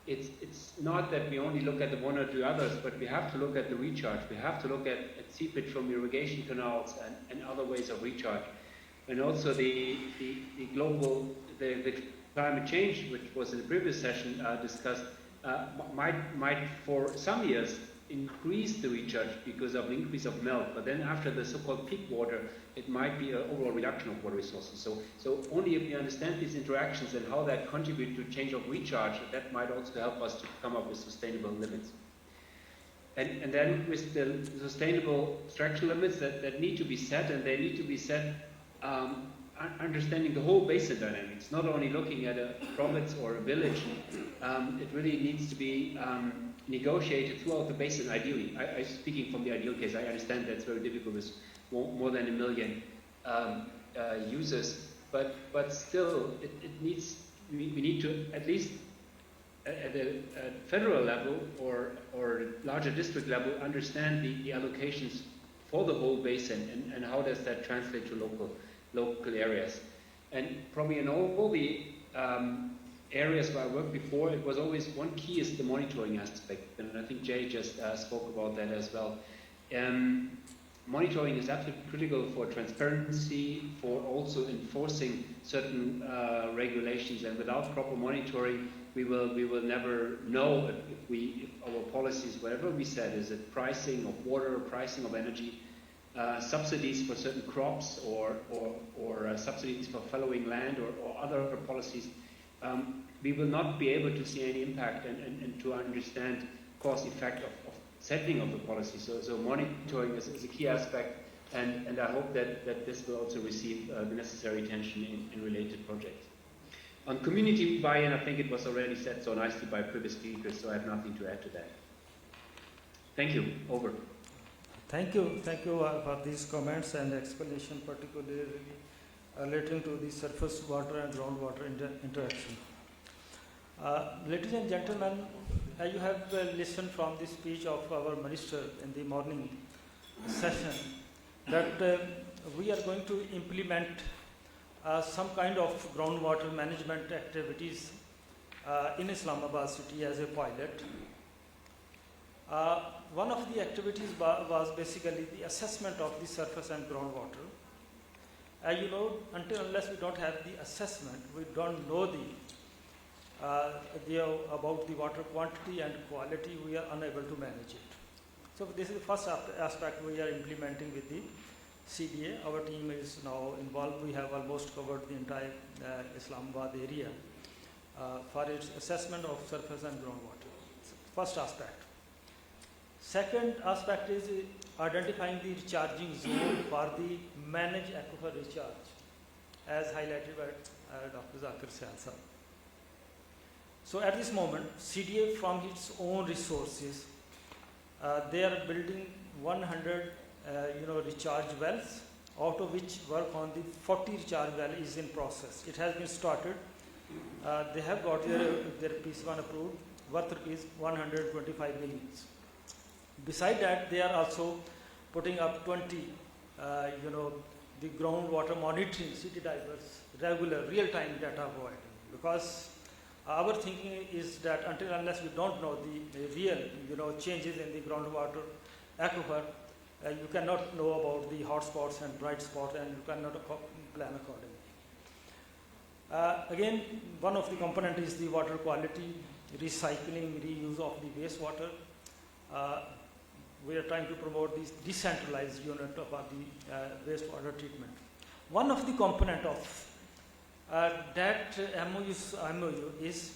S7: It's not that we only look at the one or two others, but we have to look at the recharge. We have to look at seepage from irrigation canals and other ways of recharge. And also the climate change, which was in the previous session discussed, might for some years increase the recharge because of an increase of melt, but then after the so-called peak water, it might be an overall reduction of water resources. So only if we understand these interactions and how that contribute to change of recharge, that might also help us to come up with sustainable limits. And then with the sustainable structural limits that need to be set, and they need to be set understanding the whole basin dynamics, not only looking at a province or a village. It really needs to be negotiated throughout the basin, ideally. I speaking from the ideal case, I understand that's very difficult with more than 1 million users, but still, we need to, at least at a federal level or larger district level, understand the allocations for the whole basin and how does that translate to local areas. And probably in all the areas where I worked before, it was always one key is the monitoring aspect, and I think Jay just spoke about that as well. Monitoring is absolutely critical for transparency, for also enforcing certain regulations, and without proper monitoring, we will never know if our policies, whatever we said, is it pricing of water, pricing of energy, subsidies for certain crops, or subsidies for fallowing land, or other policies, we will not be able to see any impact and to understand cause effect of setting of the policy. So monitoring is a key aspect, and I hope that this will also receive the necessary attention in related projects. On community buy-in, I think it was already said so nicely by previous speakers, so I have nothing to add to that. Thank you. Over.
S1: Thank you for these comments and explanation, particularly relating to the surface water and groundwater interaction. Ladies and gentlemen, you have listened from the speech of our minister in the morning session that we are going to implement some kind of groundwater management activities in Islamabad city as a pilot. One of the activities was basically the assessment of the surface and groundwater. As you know, unless we don't have the assessment, we don't know about the water quantity and quality, we are unable to manage it. So this is the first aspect we are implementing with the CDA. Our team is now involved. We have almost covered the entire Islamabad area for its assessment of surface and groundwater. First aspect. Second aspect is identifying the recharging zone for the managed aquifer recharge, as highlighted by Dr. Zakir Syal. So at this moment, CDA from its own resources, they are building 100 recharge wells, out of which work on the 40 recharge well is in process. It has been started. They have got their PS1 approved, worth is 125 million. Beside that, they are also putting up 20, the groundwater monitoring, city divers, regular, real-time data providing. Because our thinking is that unless we don't know the real, changes in the groundwater aquifer, you cannot know about the hot spots and bright spots, and you cannot plan accordingly. Again, one of the components is the water quality, recycling, reuse of the wastewater. We are trying to promote this decentralized unit of the wastewater treatment. One of the component of that MOU is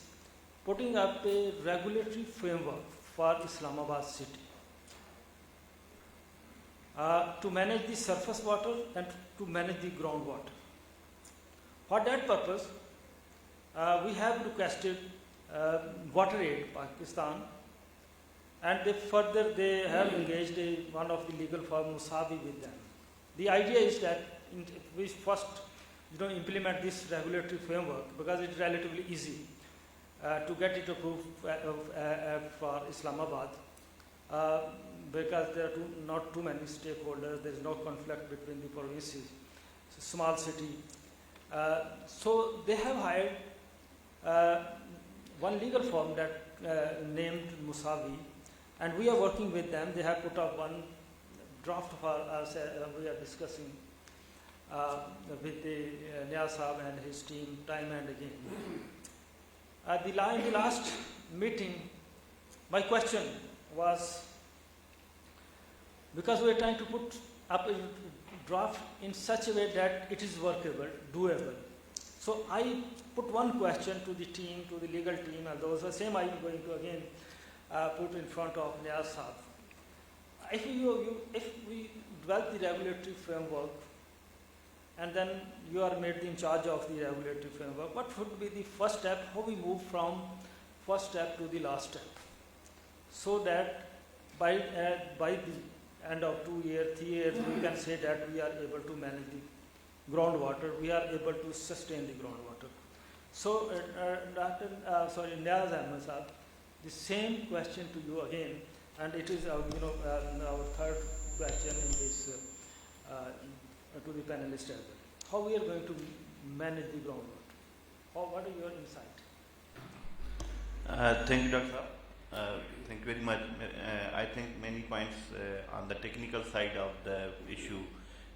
S1: putting up a regulatory framework for Islamabad city to manage the surface water and to manage the groundwater. For that purpose, we have requested water aid Pakistan, and they have engaged one of the legal firm Musavi with them. The idea is that we first implement this regulatory framework, because it's relatively easy to get it approved for Islamabad, because there are not too many stakeholders, there is no conflict between the provinces, it's a small city. So they have hired one legal firm that named Musavi, and we are working with them. They have put up one draft of our, we are discussing with the Niaz Sahab and his team time and again. In the last meeting, my question was, because we are trying to put up a draft in such a way that it is workable, doable. So I put one question to the team, to the legal team, and those are same I am going to again put in front of Niaz Sahab. If we develop the regulatory framework, and then you are made in charge of the regulatory framework, what would be the first step, how we move from first step to the last step, so that by the end of 2 years, 3 years, we can say that we are able to manage the groundwater, we are able to sustain the groundwater. So, Niaz Ahmed Sahab, the same question to you again, and it is our third question in this to the panelists as well. How we are going to manage the groundwater? What are your insight?
S8: Thank you, Dr. Saab. Thank you very much. I think many points on the technical side of the issue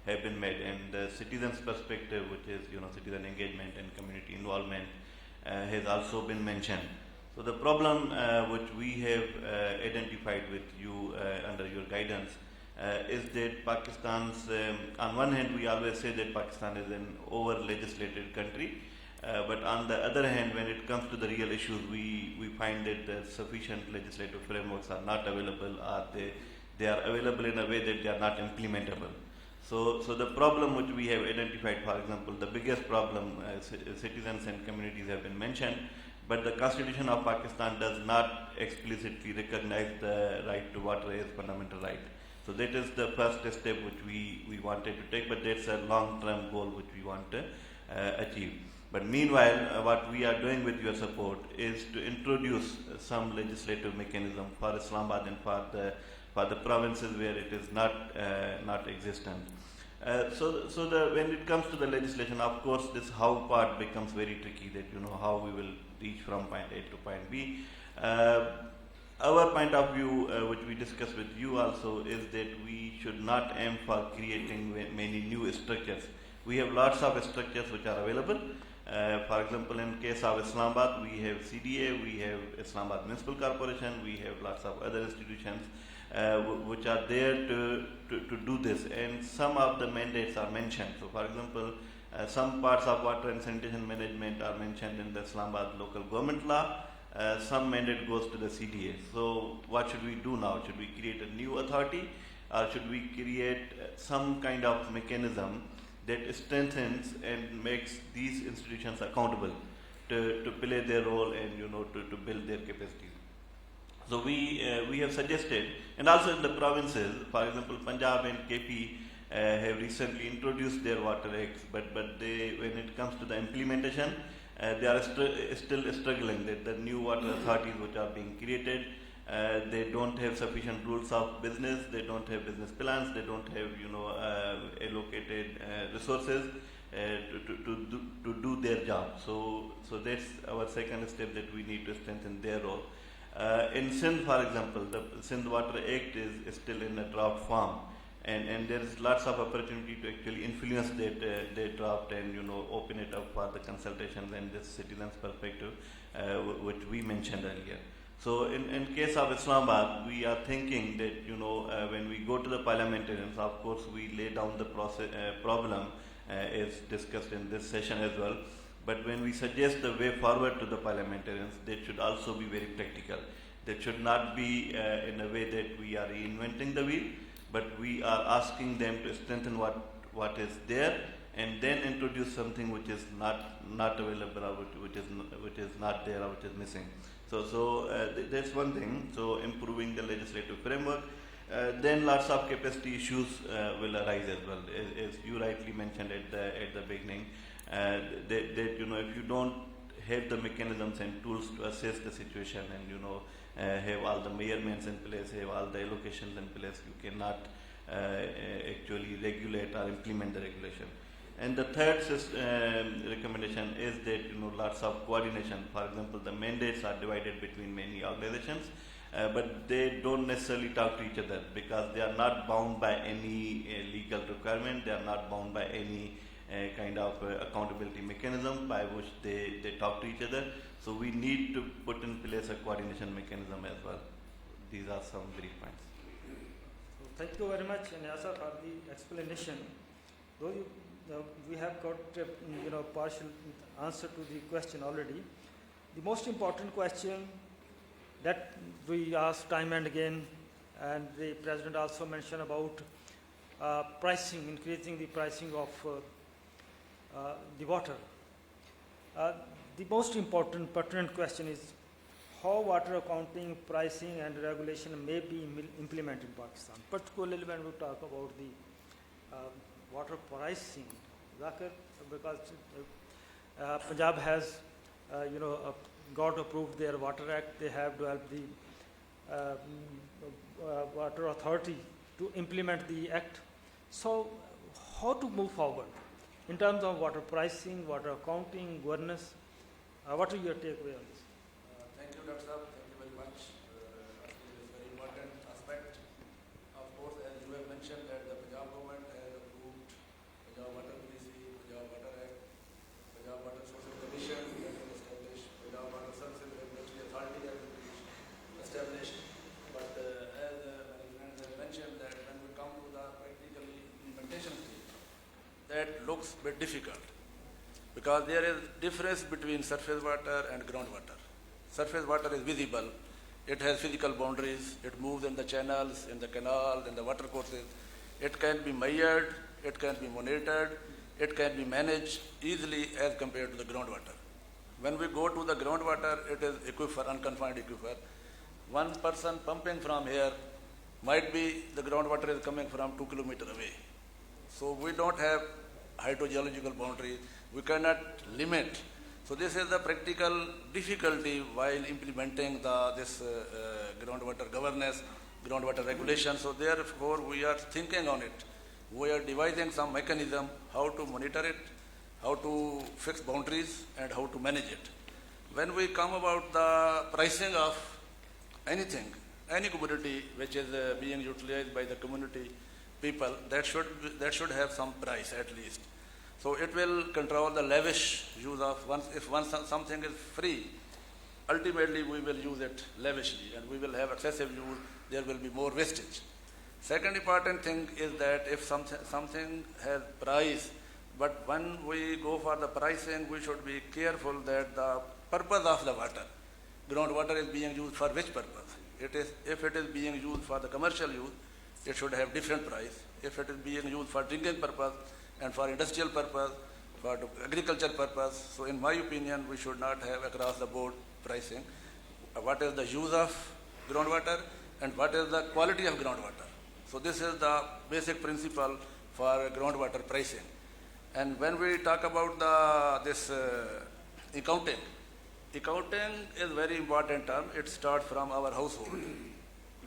S8: have been made, and the citizens' perspective, which is citizen engagement and community involvement, has also been mentioned. So the problem which we have identified with you under your guidance is that Pakistan's, on one hand we always say that Pakistan is an over-legislated country, but on the other hand, when it comes to the real issues, we find that the sufficient legislative frameworks are not available, or they are available in a way that they are not implementable. So the problem which we have identified, for example, the biggest problem, citizens and communities have been mentioned, but the Constitution of Pakistan does not explicitly recognize the right to water as fundamental right. So that is the first step which we wanted to take, but that's a long-term goal which we want to achieve. But meanwhile, what we are doing with your support is to introduce some legislative mechanism for Islamabad and for the provinces where it is not existent. When it comes to the legislation, of course, this how part becomes very tricky. That how we will reach from point A to point B. Our point of view, which we discussed with you also, is that we should not aim for creating many new structures. We have lots of structures which are available. For example, in case of Islamabad, we have CDA, we have Islamabad Municipal Corporation, we have lots of other institutions which are there to do this, and some of the mandates are mentioned. So, for example, some parts of water and sanitation management are mentioned in the Islamabad local government law. Some mandate goes to the CDA. So what should we do now? Should we create a new authority, or should we create some kind of mechanism that strengthens and makes these institutions accountable to play their role and to build their capacities? So we have suggested, and also in the provinces, for example, Punjab and KP have recently introduced their water acts, but when it comes to the implementation, they are still struggling. That the new water authorities which are being created, they don't have sufficient rules of business, they don't have business plans, they don't have allocated resources to do their job. So that's our second step, that we need to strengthen their role. In Sindh, for example, the Sindh Water Act is still in a draft form, and there is lots of opportunity to actually influence that draft and open it up for the consultations and this citizens' perspective, which we mentioned earlier. So in case of Islamabad, we are thinking that when we go to the parliamentarians, of course we lay down the problem as discussed in this session as well. But when we suggest the way forward to the parliamentarians, that should also be very practical. That should not be in a way that we are reinventing the wheel, but we are asking them to strengthen what is there and then introduce something which is not available, or which is not there, or which is missing. So that's one thing. So improving the legislative framework. Then lots of capacity issues will arise as well, as you rightly mentioned at the beginning. That if you don't have the mechanisms and tools to assess the situation, and have all the measurements in place, have all the allocations in place, you cannot actually regulate or implement the regulation. And the third recommendation is that lots of coordination. For example, the mandates are divided between many organizations, but they don't necessarily talk to each other, because they are not bound by any legal requirement. They are not bound by any kind of accountability mechanism by which they talk to each other. So we need to put in place a coordination mechanism as well. These are some brief points.
S1: So thank you very much, Nyasa, for the explanation. Though we have got partial answer to the question already. The most important question that we ask time and again, and the President also mentioned about pricing, increasing the pricing of the water. The most important pertinent question is how water accounting, pricing and regulation may be implemented in Pakistan, particularly when we talk about the water pricing. Zakir, because Punjab has got approved their Water Act. They have developed the Water Authority to implement the Act. So how to move forward in terms of water pricing, water accounting, governance? What are your takeaway on this?
S6: Thank you, Dr. Saab. Thank you very much. I think it is a very important aspect. Of course, as you have mentioned, that the Punjab government has approved Punjab Water Policy, Punjab Water Act, Punjab Water Social Commission that was established, Punjab Water Services Regulatory Authority that was established. But as many friends have mentioned, that when we come to the practical implementation stage, that looks a bit difficult, because there is difference between surface water and groundwater. Surface water is visible. It has physical boundaries. It moves in the channels, in the canal, in the water courses. It can be measured. It can be monitored. It can be managed easily as compared to the groundwater. When we go to the groundwater, it is aquifer, unconfined aquifer. One person pumping from here might be the groundwater is coming from 2 kilometers away. So we don't have hydrogeological boundaries. We cannot limit. So this is the practical difficulty while implementing this groundwater governance, groundwater regulation. So therefore we are thinking on it. We are devising some mechanism how to monitor it, how to fix boundaries, and how to manage it. When we come about the pricing of anything, any commodity which is being utilized by the community people, that should have some price at least. So it will control the lavish use of if something is free, ultimately we will use it lavishly and we will have excessive use, there will be more wastage. Second important thing is that if something has price, but when we go for the pricing, we should be careful that the purpose of the water, groundwater is being used for which purpose? If it is being used for the commercial use, it should have different price. If it is being used for drinking purpose and for industrial purpose, for agriculture purpose, so in my opinion, we should not have across the board pricing. What is the use of groundwater and what is the quality of groundwater? So this is the basic principle for groundwater pricing. And when we talk about this accounting is very important term. It starts from our household.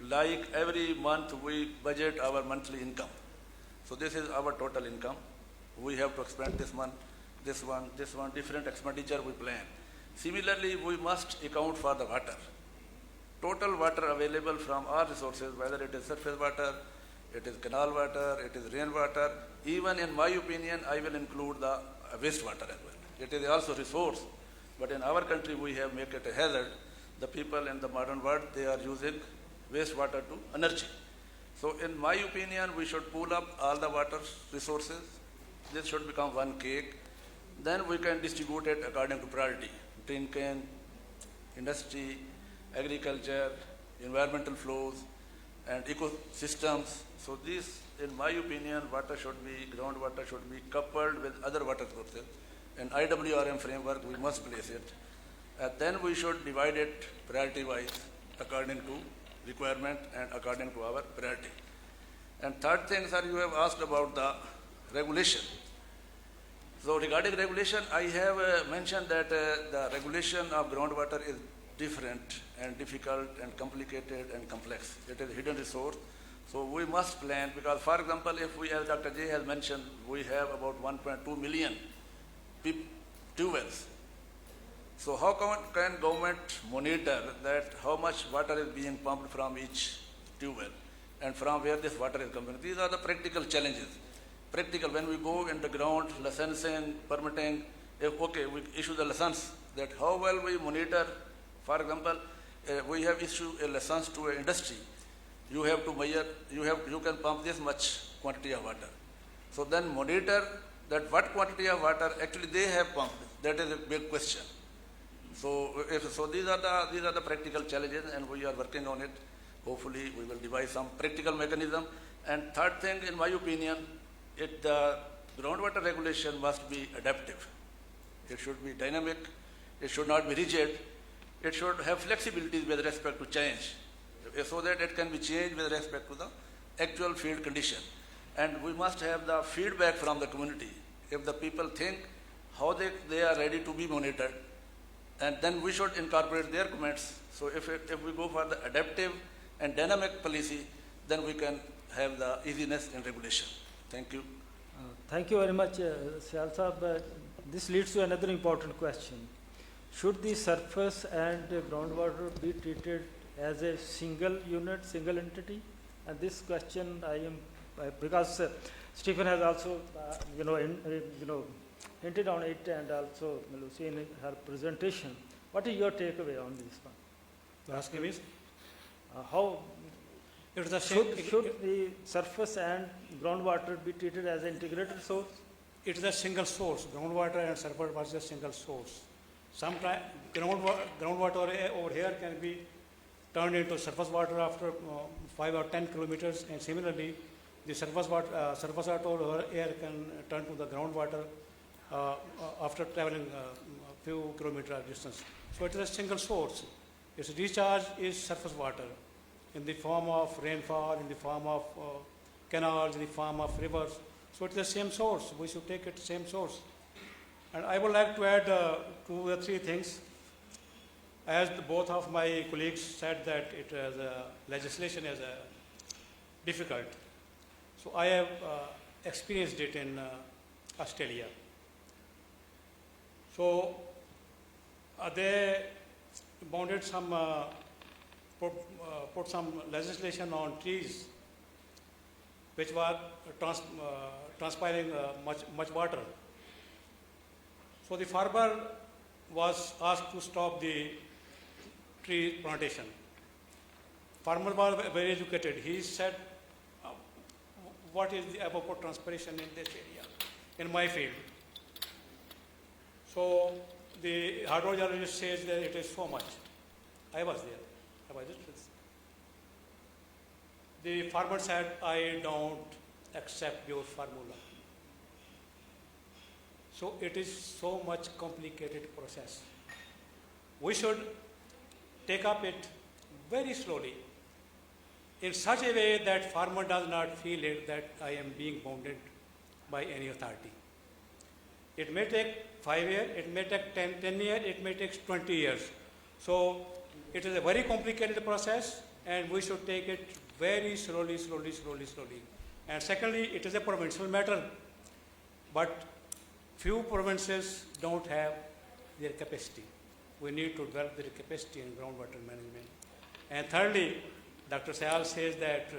S6: Like every month we budget our monthly income. So this is our total income. We have to expend this month, this one, different expenditure we plan. Similarly, we must account for the water. Total water available from our resources, whether it is surface water, it is canal water, it is rainwater. Even in my opinion, I will include the wastewater as well. It is also resource, but in our country we have made it a hazard. The people in the modern world, they are using wastewater to energy. So in my opinion, we should pool up all the water resources. This should become one cake. Then we can distribute it according to priority. Drinking, industry, agriculture, environmental flows, and ecosystems. So this in my opinion, groundwater should be coupled with other water sources. In IWRM framework, we must place it. And then we should divide it priority-wise according to requirement and according to our priority. And third thing, sir, you have asked about the regulation. So regarding regulation, I have mentioned that the regulation of groundwater is different and difficult and complicated and complex. It is a hidden resource. So we must plan, because for example, if we, as Dr. J has mentioned, we have about 1.2 million tube-wells. So how can government monitor that how much water is being pumped from each tube well and from where this water is coming? These are the practical challenges. Practical, when we go in the ground, licensing, permitting, okay, we issue the license, that how well we monitor. For example, we have issued a license to an industry. You have to measure, you can pump this much quantity of water. So then monitor that what quantity of water actually they have pumped. That is a big question. So these are the practical challenges, and we are working on it. Hopefully, we will devise some practical mechanism. And third thing, in my opinion, the groundwater regulation must be adaptive. It should be dynamic. It should not be rigid. It should have flexibility with respect to change, so that it can be changed with respect to the actual field condition. And we must have the feedback from the community. If the people think how they are ready to be monitored, and then we should incorporate their comments. So if we go for the adaptive and dynamic policy, then we can have the easiness in regulation. Thank you.
S1: Thank you very much, Syal Sahab. This leads to another important question. Should the surface and groundwater be treated as a single unit, single entity? And this question because Stephen has also, hinted on it, and also Lucy in her presentation. What is your takeaway on this one?
S5: The asking is,
S1: how
S5: it is
S1: should the surface and groundwater be treated as an integrated source?
S5: it is a single source. Groundwater and surface was a single source. Sometimes groundwater over here can be turned into surface water after 5 or 10 kilometers, and similarly, the surface water over here can turn to the groundwater after traveling a few kilometers distance. So it is a single source. Its recharge is surface water in the form of rainfall, in the form of canals, in the form of rivers. So it is the same source. We should take it same source. And I would like to add 2 or 3 things. As both of my colleagues said that it is legislation is difficult. So I have experienced it in Australia. So they bounded some, put some legislation on trees which were transpiring much water. So the farmer was asked to stop the tree plantation. Farmer was very educated. He said, what is the evapotranspiration in this area, in my field? So the hydrogeologist says that it is so much. I was there. I was just. The farmer said, I don't accept your formula. So it is so much complicated process. We should take up it very slowly, in such a way that farmer does not feel it that I am being bounded by any authority. It may take 5 years, it may take 10 years, it may take 20 years. So it is a very complicated process, and we should take it very slowly. And secondly, it is a provincial matter, but few provinces don't have their capacity. We need to develop their capacity in groundwater management. And thirdly, Dr. Syal says that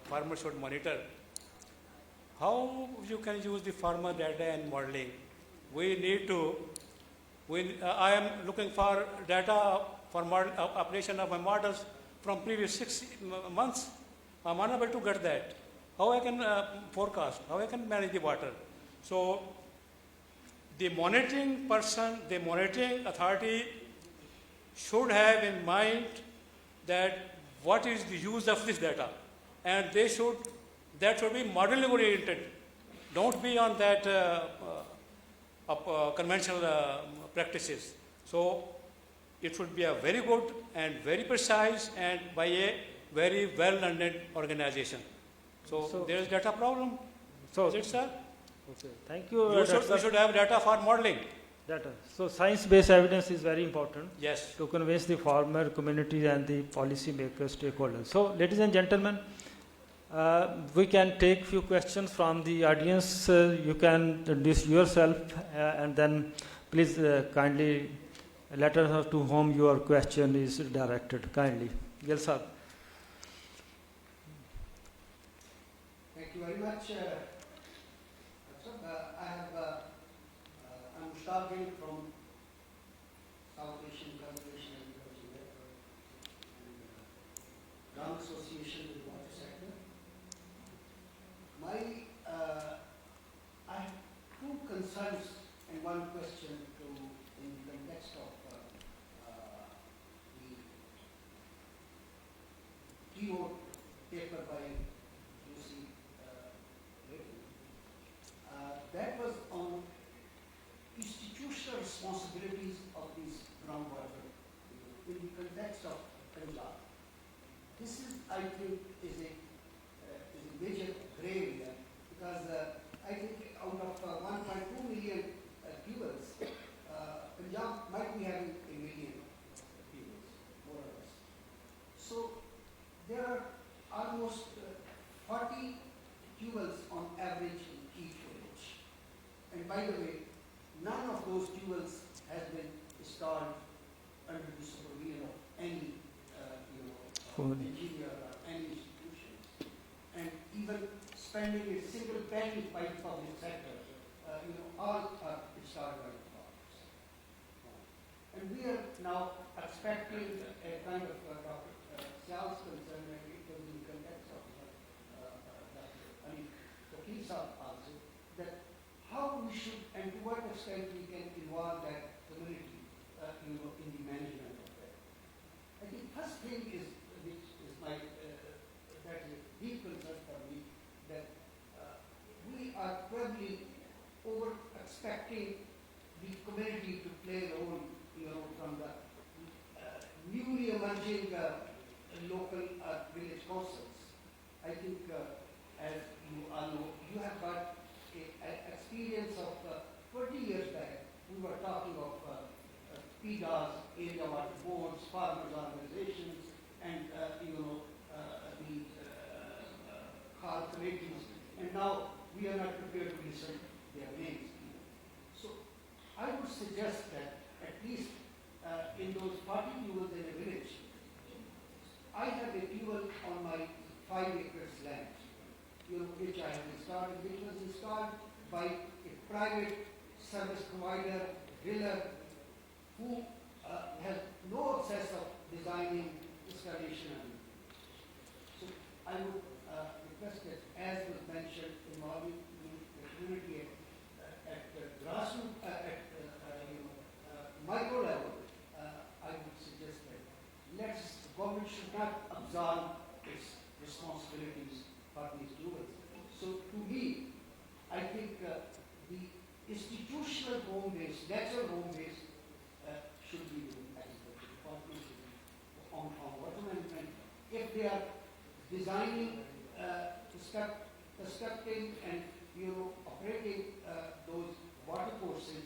S5: farmers should monitor. How you can use the farmer data and modeling? We need to, I am looking for data for operation of my models from previous 6 months. I'm unable to get that. How I can forecast, how I can manage the water. So the monitoring person, the monitoring authority should have in mind that what is the use of this data, and they should that should be modeling oriented. Don't be on that conventional practices. So it should be a very good and very precise and by a very well-funded organization. So there is data problem.
S1: So
S5: Is it, sir?
S1: okay, thank you.
S5: We should have data for modeling.
S1: Data. So science-based evidence is very important
S5: Yes.
S1: to convince the farmer community and the policy makers, stakeholders. So, ladies and gentlemen, we can take few questions from the audience. You can introduce yourself and then please kindly let us know to whom your question is directed. Kindly. Yes, sir.
S9: Thank you very much. I'm starting from South Asian Conservation and Ecology Network and Ground Association with the Water Sector. I have two concerns and one question in the context of the TO paper by UC that was on institutional responsibilities of these groundwater in the context of Punjab. This is, I think, is a major gray area because I think out of 1.2 million fuels, Punjab might be having a million fuels, more or less. So there are almost 40 fuels on average in each village. And by the way, none of those fuels has been installed under the supervision of any engineer or any institution. And even spending a single penny by the public sector, all are installed by the farmers. And we are now expecting a kind of sales concern, and it was in the context of also, that how we should and to what extent we can involve that community in the management of that. I think first thing is, which is my, that is a deep concern for me, that we are probably over expecting the community to play a role, from the newly emerging local village councils. I think, as you all know, you have got an experience of 20 years back. We were talking of PDAs, area water boards, farmers organizations, and the CAR committees. And now we are not prepared to listen to their names. So I would suggest that at least in those 40 fuels in a village, I have a fuel on my 5 acres land, which I have installed, which was installed by a private service provider, driller, who has no access of designing, installation, and so I would request that, as was mentioned, involving the community at grassroots, micro level, I would suggest that the government should not absorb its responsibilities for these fuels. So to me, I think the institutional home base, natural home base, should be the department on water management. If they are designing, constructing, and operating those water courses,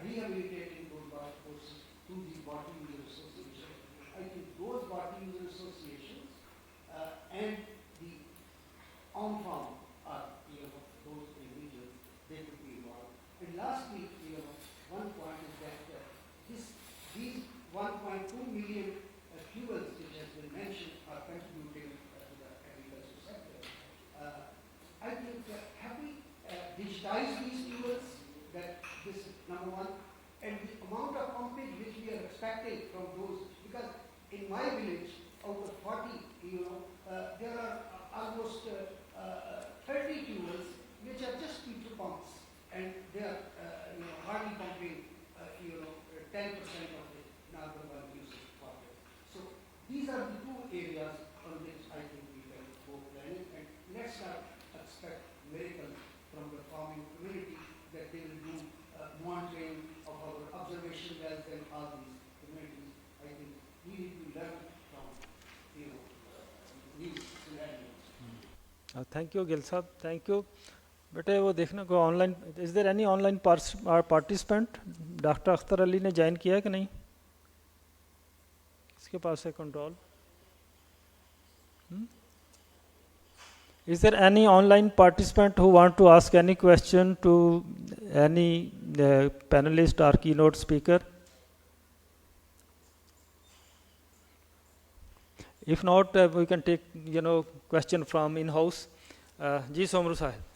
S9: rehabilitating those water courses through the water user association, I think those water user associations and the on-farm are, those individuals, they could be involved. And lastly, one point is that these 1.2 million fuels which has been mentioned are contributing to the agriculture sector. I think, have we digitized these fuels? That this is number one. And the amount of pumpage which we are expecting from those, because in my village, out of 40, there are almost 30 fuels which are just P2 pumps, and they are hardly pumping 10% of the normal one usage water. So these are the two areas on which I think we can go planning, and let's start community that they will do monitoring of our observation wells and all these communities. I think we need to learn from, these scenarios.
S1: Thank you, Gil Sahab. Thank you. बेटे वो देखना को online is there any online participant doctor Akhtar Ali ने join किया है कि नहीं इसके पास है control is there any online participant who want to ask any question to any panelist और keynote speaker if not we can take question from in house जी सोमरू साहब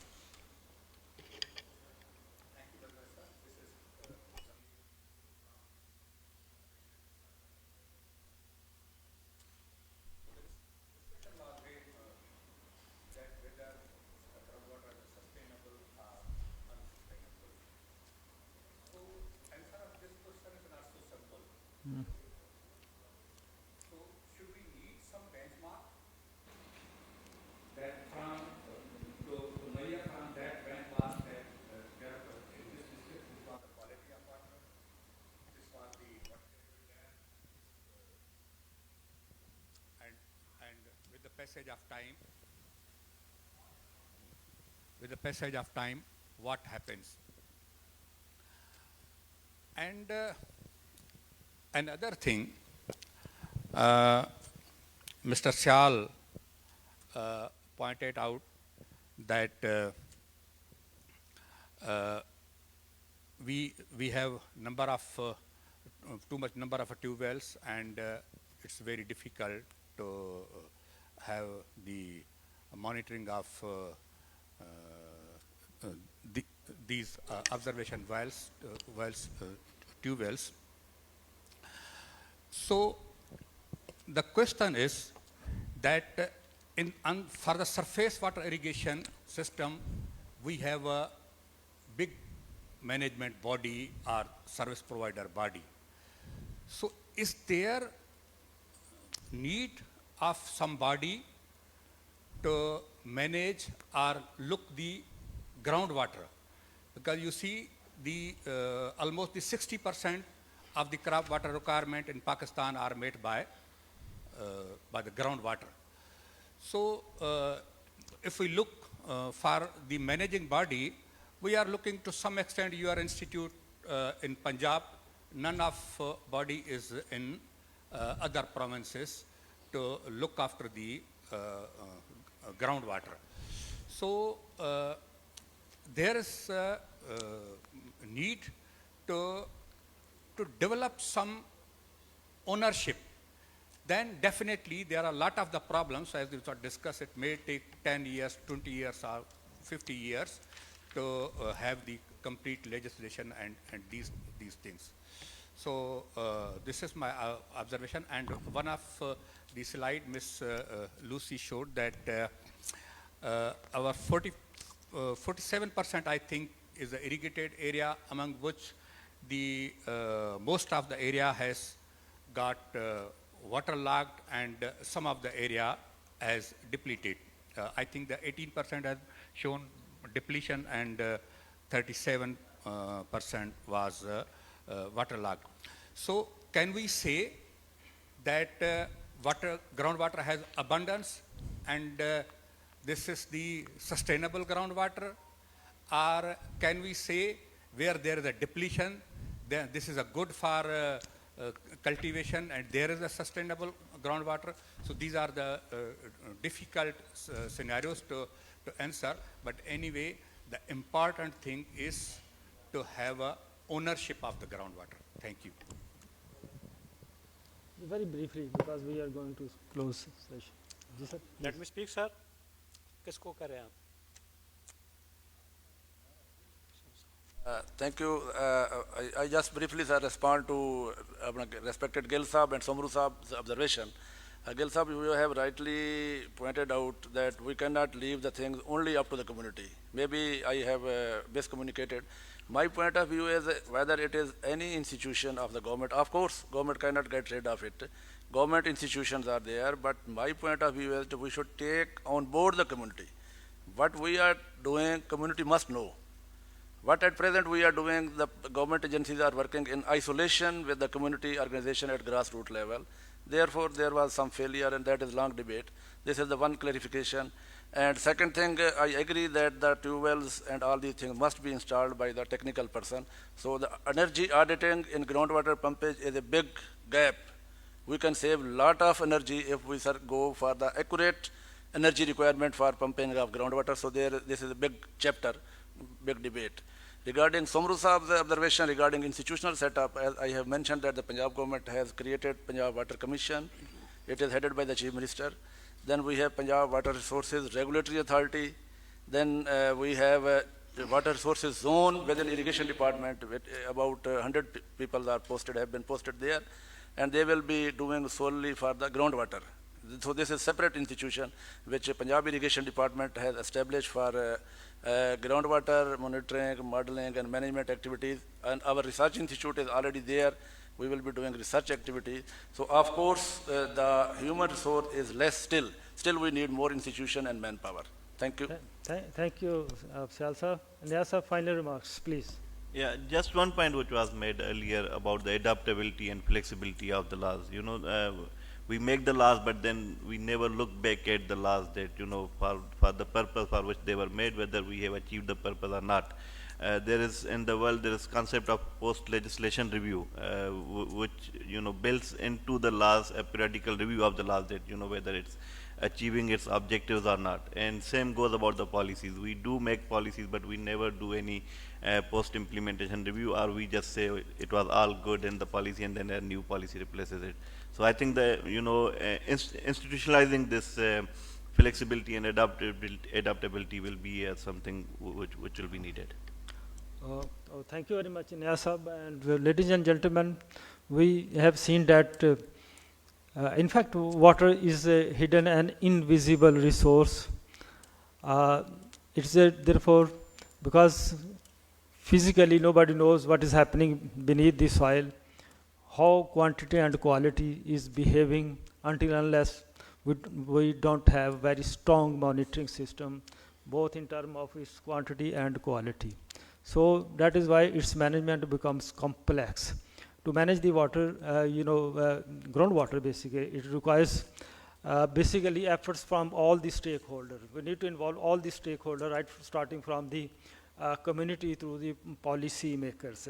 S10: with the passage of time, what happens? And another thing, Mr. Syal pointed out that we have number of too much number of tube wells, and it's very difficult to have the monitoring of these observation wells, tube wells. So the question is that for the surface water irrigation system, we have a big management body or service provider body. So is there need of somebody to manage or look the groundwater? Because you see the almost the 60% of the crop water requirement in Pakistan are met by the groundwater. So if we look for the managing body, we are looking to some extent your institute in Punjab. None of body is in other provinces to look after the groundwater. So there is a need to develop some ownership. Then definitely there are a lot of the problems, as we discussed, it may take 10 years, 20 years or 50 years to have the complete legislation and these things. So this is my observation, and one of the slide Miss Lucy showed that our 47% I think is the irrigated area, among which the most of the area has got waterlogged and some of the area has depleted. I think the 18% has shown depletion and 37% was waterlogged. So can we say that groundwater has abundance and this is the sustainable groundwater? Or can we say where there is a depletion, then this is a good for cultivation and there is a sustainable groundwater? So these are the difficult scenarios to answer, but anyway, the important thing is to have a ownership of the groundwater. Thank you.
S1: Very briefly, because we are going to close session. Ji sir,
S5: Let me speak, sir. किसको करें आप?
S6: Thank you. I just briefly respond to respected Gil Saab and Somru Saab's observation. Gil Saab, you have rightly pointed out that we cannot leave the things only up to the community. Maybe I have miscommunicated. My point of view is whether it is any institution of the government. Of course, government cannot get rid of it. Government institutions are there, but my point of view is that we should take on board the community. What we are doing, community must know. What at present we are doing, the government agencies are working in isolation with the community organization at grassroots level. Therefore, there was some failure, and that is long debate. This is the one clarification. And second thing, I agree that the tube wells and all these things must be installed by the technical person. So the energy auditing in groundwater pumpage is a big gap. We can save a lot of energy if we go for the accurate energy requirement for pumping of groundwater. So this is a big chapter, big debate. Regarding Somru Saab's observation regarding institutional setup, as I have mentioned that the Punjab government has created Punjab Water Commission. It is headed by the Chief Minister. Then we have Punjab Water Resources Regulatory Authority. Then we have the Water Resources Zone within Irrigation Department. With about 100 people are posted, have been posted there. And they will be doing solely for the groundwater. So this is a separate institution which Punjab Irrigation Department has established for groundwater monitoring, modeling, and management activities. And our research institute is already there. We will be doing research activities. So of course, the human resource is less still. Still we need more institution and manpower. Thank you.
S1: Thank you, Afzal sir. And yes, sir, final remarks, please.
S8: Yeah, just one point which was made earlier about the adaptability and flexibility of the laws. You know, we make the laws, but then we never look back at the laws that, you know, for the purpose for which they were made, whether we have achieved the purpose or not. There is, in the world, there is concept of post-legislation review, which, you know, builds into the laws a periodical review of the laws that, you know, whether it's achieving its objectives or not. And same goes about the policies. We do make policies, but we never do any post-implementation review, or we just say it was all good in the policy and then a new policy replaces it. So I think that, you know, institutionalizing this flexibility and adaptability will be something which will be needed.
S1: Thank you very much, Niasab. And ladies and gentlemen, we have seen that in fact, water is a hidden and invisible resource. It's therefore, because physically nobody knows what is happening beneath the soil, how quantity and quality is behaving until unless we don't have very strong monitoring system, both in terms of its quantity and quality. So that is why its management becomes complex. To manage the water, groundwater basically, it requires basically efforts from all the stakeholders. We need to involve all the stakeholders, right, starting from the community through the policy makers.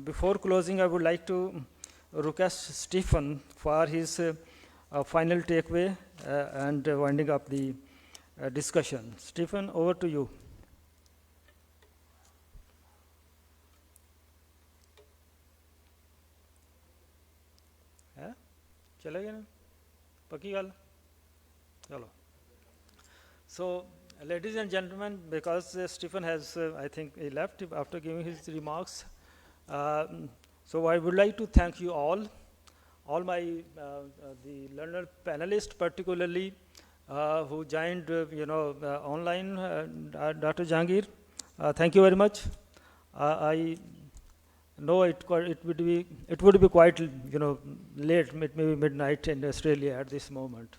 S1: Before closing, I would like to request Stephen for his final takeaway and winding up the discussion. Stephen, over to you. चले गए ना पक्की गल चलो. So ladies and gentlemen, because Stephen has I think he left after giving his remarks, so I would like to thank you all my the learner panelists, particularly who joined online. Dr. Jahangir, thank you very much. I know it would be quite late, maybe midnight in Australia at this moment.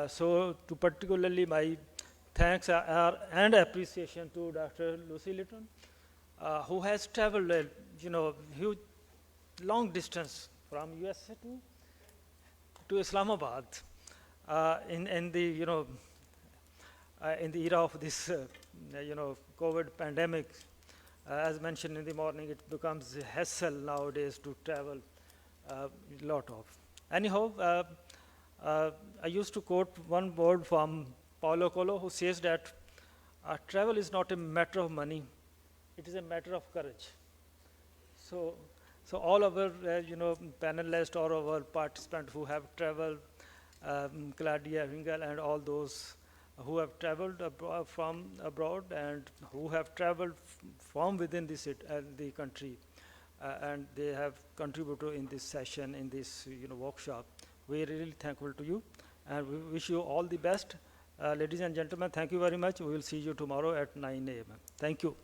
S1: So to particularly my thanks and appreciation to Dr. Lucy Litton, who has traveled huge long distance from USA to Islamabad in the in the era of this COVID pandemic. As mentioned in the morning, it becomes a hassle nowadays to travel a lot of. Anyhow, I used to quote one word from Paulo Coelho, who says that travel is not a matter of money, it is a matter of courage. So all our panelists or our participants who have traveled, Claudia Ringel and all those who have traveled from abroad and who have traveled from within the country, and they have contributed in this session, in this workshop. We are really thankful to you, and we wish you all the best. Ladies and gentlemen, thank you very much. We will see you tomorrow at 9 a.m. Thank you.